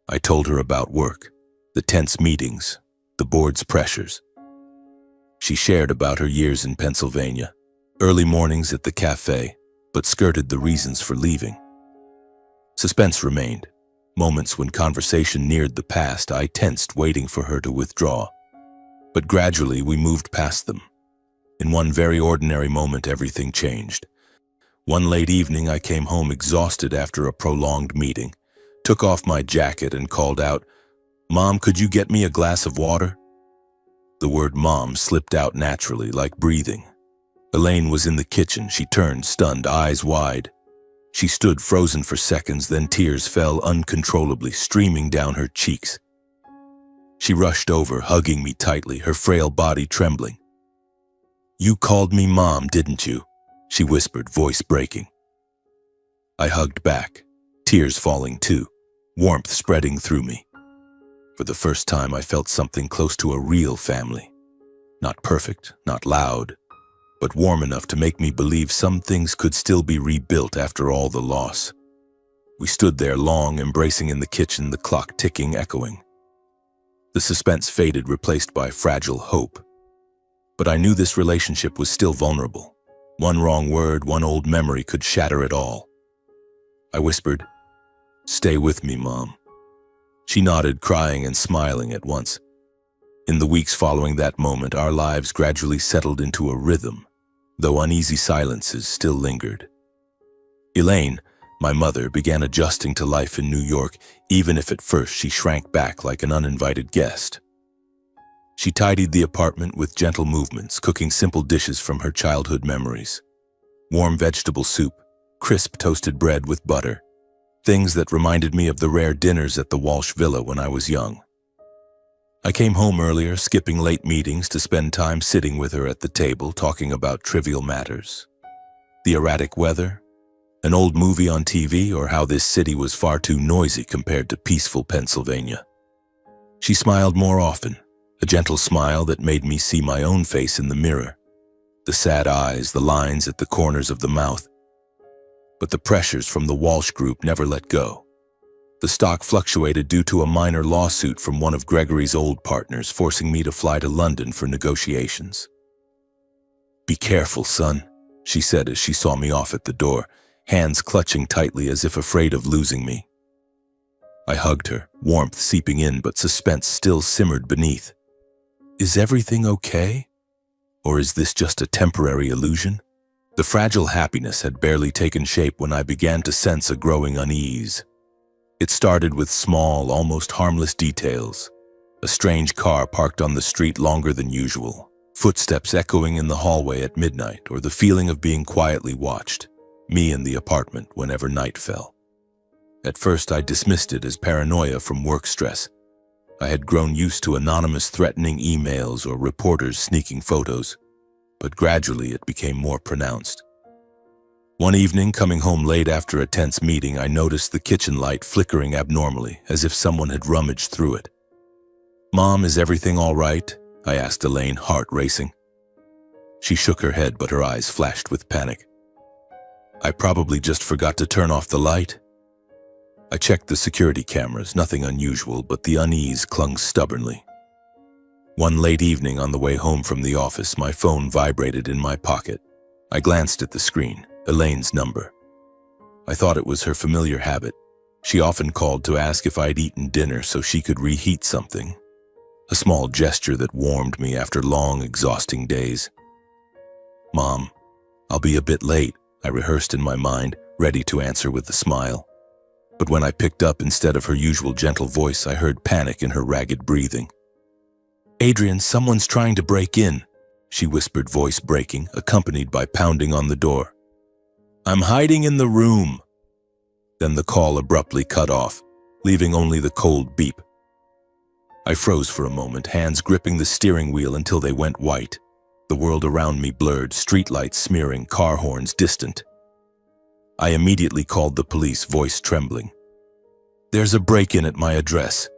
I told her about work, the tense meetings, the board's pressures. She shared about her years in Pennsylvania, early mornings at the cafe, but skirted the reasons for leaving. Suspense remained. Moments when conversation neared the past, I tensed, waiting for her to withdraw. But gradually we moved past them. In one very ordinary moment, everything changed. One late evening, I came home exhausted after a prolonged meeting, took off my jacket and called out, "Mom, could you get me a glass of water?" The word mom slipped out naturally, like breathing. Elaine was in the kitchen. She turned, stunned, eyes wide. She stood frozen for seconds, then tears fell uncontrollably, streaming down her cheeks. She rushed over, hugging me tightly, her frail body trembling. "You called me Mom, didn't you?" she whispered, voice breaking. I hugged back, tears falling too, warmth spreading through me. For the first time, I felt something close to a real family. Not perfect, not loud, but warm enough to make me believe some things could still be rebuilt after all the loss. We stood there long, embracing in the kitchen, the clock ticking, echoing. The suspense faded, replaced by fragile hope. But I knew this relationship was still vulnerable. One wrong word, one old memory could shatter it all. I whispered, "Stay with me, Mom." She nodded, crying and smiling at once. In the weeks following that moment, our lives gradually settled into a rhythm, though uneasy silences still lingered. Elaine, my mother, began adjusting to life in New York, even if at first she shrank back like an uninvited guest. She tidied the apartment with gentle movements, cooking simple dishes from her childhood memories. Warm vegetable soup, crisp toasted bread with butter, things that reminded me of the rare dinners at the Walsh Villa when I was young. I came home earlier, skipping late meetings to spend time sitting with her at the table, talking about trivial matters. The erratic weather, an old movie on TV, or how this city was far too noisy compared to peaceful Pennsylvania. She smiled more often, a gentle smile that made me see my own face in the mirror, the sad eyes, the lines at the corners of the mouth. But the pressures from the Walsh Group never let go. The stock fluctuated due to a minor lawsuit from one of Gregory's old partners, forcing me to fly to London for negotiations. "Be careful, son," she said as she saw me off at the door, hands clutching tightly as if afraid of losing me. I hugged her, warmth seeping in, but suspense still simmered beneath. Is everything okay? Or is this just a temporary illusion? The fragile happiness had barely taken shape when I began to sense a growing unease. It started with small, almost harmless details. A strange car parked on the street longer than usual, footsteps echoing in the hallway at midnight, or the feeling of being quietly watched, me in the apartment whenever night fell. At first, I dismissed it as paranoia from work stress. I had grown used to anonymous threatening emails or reporters sneaking photos, but gradually it became more pronounced. One evening, coming home late after a tense meeting, I noticed the kitchen light flickering abnormally, as if someone had rummaged through it. "Mom, is everything all right?" I asked Elaine, heart racing. She shook her head, but her eyes flashed with panic. "I probably just forgot to turn off the light." I checked the security cameras, nothing unusual, but the unease clung stubbornly. One late evening on the way home from the office, my phone vibrated in my pocket. I glanced at the screen. Elaine's number. I thought it was her familiar habit. She often called to ask if I'd eaten dinner so she could reheat something. A small gesture that warmed me after long, exhausting days. "Mom, I'll be a bit late," I rehearsed in my mind, ready to answer with a smile. But when I picked up, instead of her usual gentle voice, I heard panic in her ragged breathing. "Adrian, someone's trying to break in," she whispered, voice breaking, accompanied by pounding on the door. "I'm hiding in the room." Then the call abruptly cut off, leaving only the cold beep. I froze for a moment, hands gripping the steering wheel until they went white. The world around me blurred, streetlights smearing, car horns distant. I immediately called the police, voice trembling. There's a break-in at my address.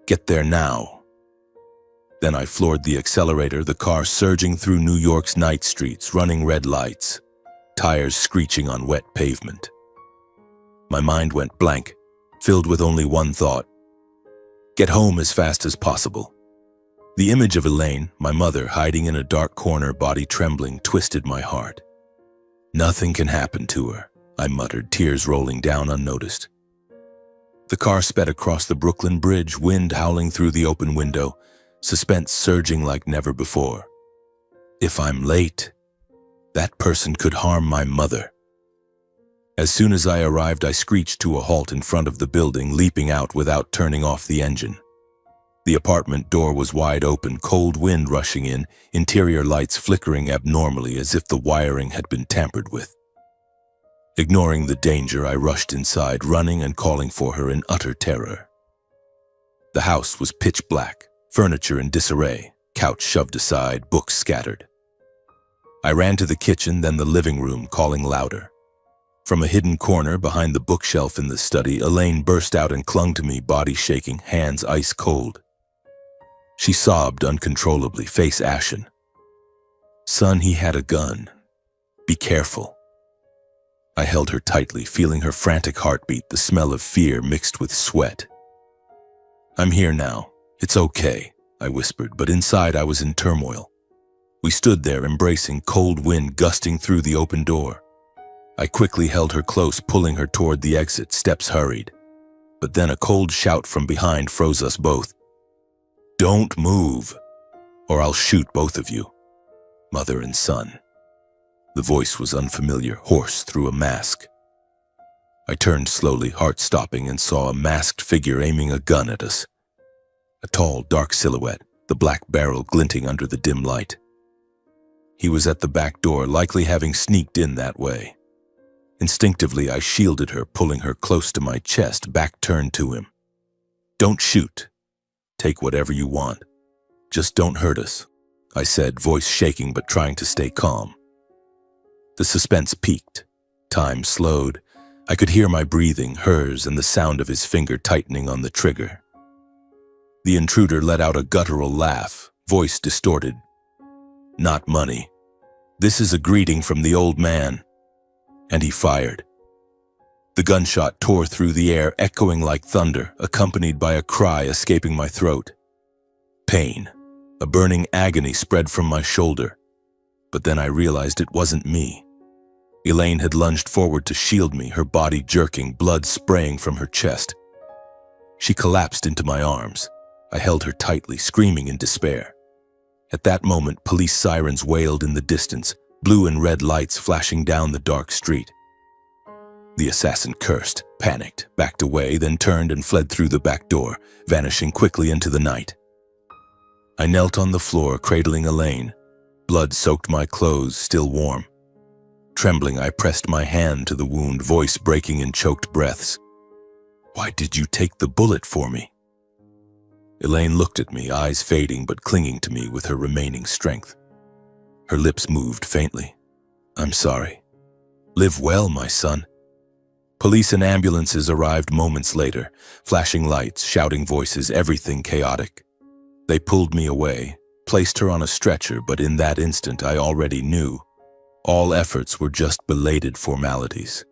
Get there now." Then I floored the accelerator, the car surging through New York's night streets, running red lights, tires screeching on wet pavement. My mind went blank, filled with only one thought: get home as fast as possible. The image of Elaine, my mother, hiding in a dark corner, body trembling, twisted my heart. "Nothing can happen to her," I muttered, tears rolling down unnoticed. The car sped across the Brooklyn Bridge, wind howling through the open window, suspense surging like never before. If I'm late, that person could harm my mother. As soon as I arrived, I screeched to a halt in front of the building, leaping out without turning off the engine. The apartment door was wide open, cold wind rushing in, interior lights flickering abnormally as if the wiring had been tampered with. Ignoring the danger, I rushed inside, running and calling for her in utter terror. The house was pitch black, furniture in disarray, couch shoved aside, books scattered. I ran to the kitchen, then the living room, calling louder. From a hidden corner behind the bookshelf in the study, Elaine burst out and clung to me, body shaking, hands ice cold. She sobbed uncontrollably, face ashen. "Son, he had a gun. Be careful." I held her tightly, feeling her frantic heartbeat, the smell of fear mixed with sweat. "I'm here now. It's okay," I whispered, but inside I was in turmoil. We stood there embracing, cold wind gusting through the open door. I quickly held her close, pulling her toward the exit, steps hurried. But then a cold shout from behind froze us both. "Don't move, or I'll shoot both of you, mother and son." The voice was unfamiliar, hoarse through a mask. I turned slowly, heart stopping, and saw a masked figure aiming a gun at us. A tall, dark silhouette, the black barrel glinting under the dim light. He was at the back door, likely having sneaked in that way. Instinctively, I shielded her, pulling her close to my chest, back turned to him. "Don't shoot. Take whatever you want. Just don't hurt us," I said, voice shaking but trying to stay calm. The suspense peaked. Time slowed. I could hear my breathing, hers, and the sound of his finger tightening on the trigger. The intruder let out a guttural laugh, voice distorted. "Not money. This is a greeting from the old man." And he fired. The gunshot tore through the air, echoing like thunder, accompanied by a cry escaping my throat. Pain, a burning agony spread from my shoulder. But then I realized it wasn't me. Elaine had lunged forward to shield me, her body jerking, blood spraying from her chest. She collapsed into my arms. I held her tightly, screaming in despair. At that moment, police sirens wailed in the distance, blue and red lights flashing down the dark street. The assassin cursed, panicked, backed away, then turned and fled through the back door, vanishing quickly into the night. I knelt on the floor, cradling Elaine. Blood soaked my clothes, still warm. Trembling, I pressed my hand to the wound, voice breaking in choked breaths. "Why did you take the bullet for me?" Elaine looked at me, eyes fading but clinging to me with her remaining strength. Her lips moved faintly. "I'm sorry. Live well, my son." Police and ambulances arrived moments later, flashing lights, shouting voices, everything chaotic. They pulled me away, placed her on a stretcher, but in that instant I already knew. All efforts were just belated formalities.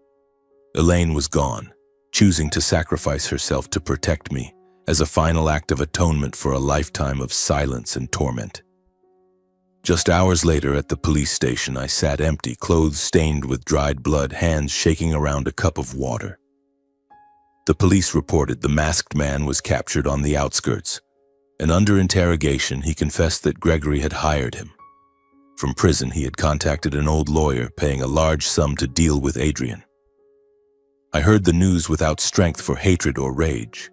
Elaine was gone, choosing to sacrifice herself to protect me as a final act of atonement for a lifetime of silence and torment. Just hours later at the police station, I sat empty, clothes stained with dried blood, hands shaking around a cup of water. The police reported the masked man was captured on the outskirts, and under interrogation, he confessed that Gregory had hired him. From prison, he had contacted an old lawyer, paying a large sum to deal with Adrian. I heard the news without strength for hatred or rage,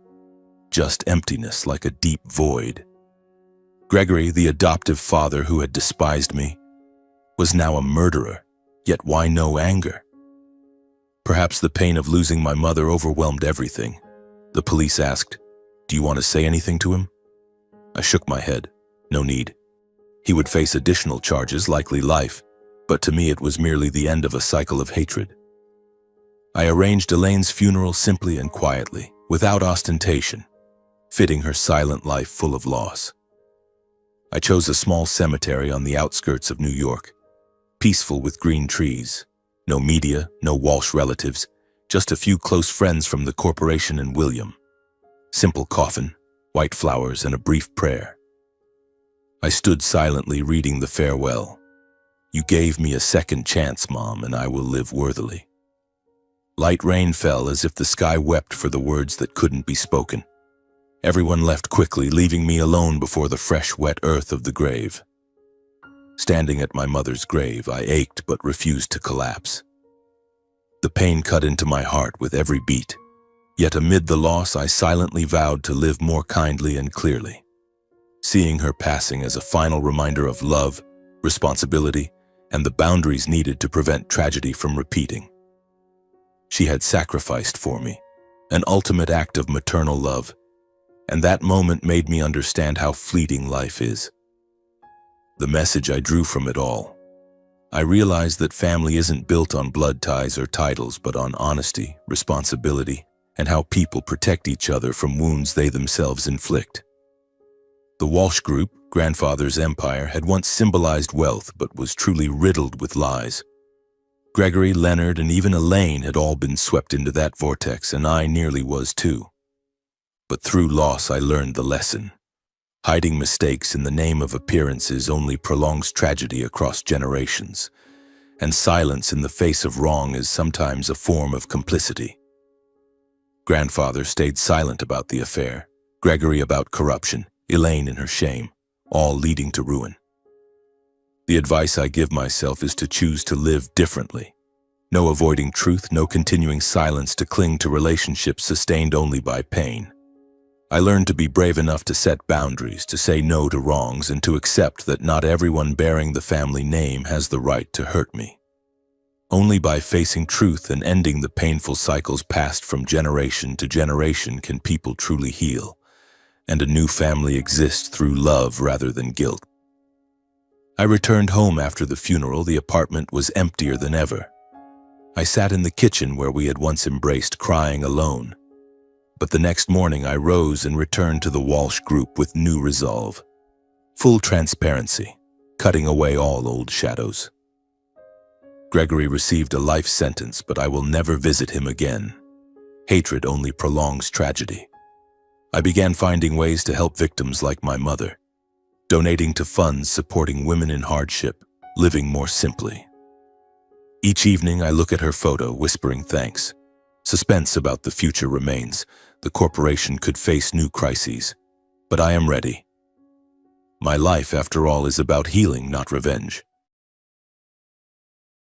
just emptiness like a deep void. Gregory, the adoptive father who had despised me, was now a murderer, yet why no anger? Perhaps the pain of losing my mother overwhelmed everything. The police asked, "Do you want to say anything to him?" I shook my head. No need. He would face additional charges, likely life, but to me it was merely the end of a cycle of hatred. I arranged Elaine's funeral simply and quietly. without ostentation, fitting her silent life full of loss. I chose a small cemetery on the outskirts of New York, peaceful with green trees, no media, no Walsh relatives, just a few close friends from the corporation and William. Simple coffin, white flowers, and a brief prayer. I stood silently reading the farewell. "You gave me a second chance, Mom, and I will live worthily." Light rain fell as if the sky wept for the words that couldn't be spoken. Everyone left quickly, leaving me alone before the fresh, wet earth of the grave. Standing at my mother's grave, I ached but refused to collapse. The pain cut into my heart with every beat. Yet amid the loss, I silently vowed to live more kindly and clearly, seeing her passing as a final reminder of love, responsibility, and the boundaries needed to prevent tragedy from repeating. She had sacrificed for me, an ultimate act of maternal love, and that moment made me understand how fleeting life is. The message I drew from it all: I realized that family isn't built on blood ties or titles, but on honesty, responsibility, and how people protect each other from wounds they themselves inflict. The Walsh Group, grandfather's empire, had once symbolized wealth but was truly riddled with lies. Gregory, Leonard, and even Elaine had all been swept into that vortex, and I nearly was too. But through loss, I learned the lesson. Hiding mistakes in the name of appearances only prolongs tragedy across generations, and silence in the face of wrong is sometimes a form of complicity. Grandfather stayed silent about the affair, Gregory about corruption, Elaine in her shame, all leading to ruin. The advice I give myself is to choose to live differently. No avoiding truth, no continuing silence to cling to relationships sustained only by pain. I learned to be brave enough to set boundaries, to say no to wrongs, and to accept that not everyone bearing the family name has the right to hurt me. Only by facing truth and ending the painful cycles passed from generation to generation can people truly heal, and a new family exist through love rather than guilt. I returned home after the funeral. The apartment was emptier than ever. I sat in the kitchen where we had once embraced, crying alone. But the next morning I rose and returned to the Walsh Group with new resolve. Full transparency, cutting away all old shadows. Gregory received a life sentence, but I will never visit him again. Hatred only prolongs tragedy. I began finding ways to help victims like my mother, donating to funds supporting women in hardship, living more simply. Each evening I look at her photo, whispering thanks. Suspense about the future remains. The corporation could face new crises, but I am ready. My life, after all, is about healing, not revenge.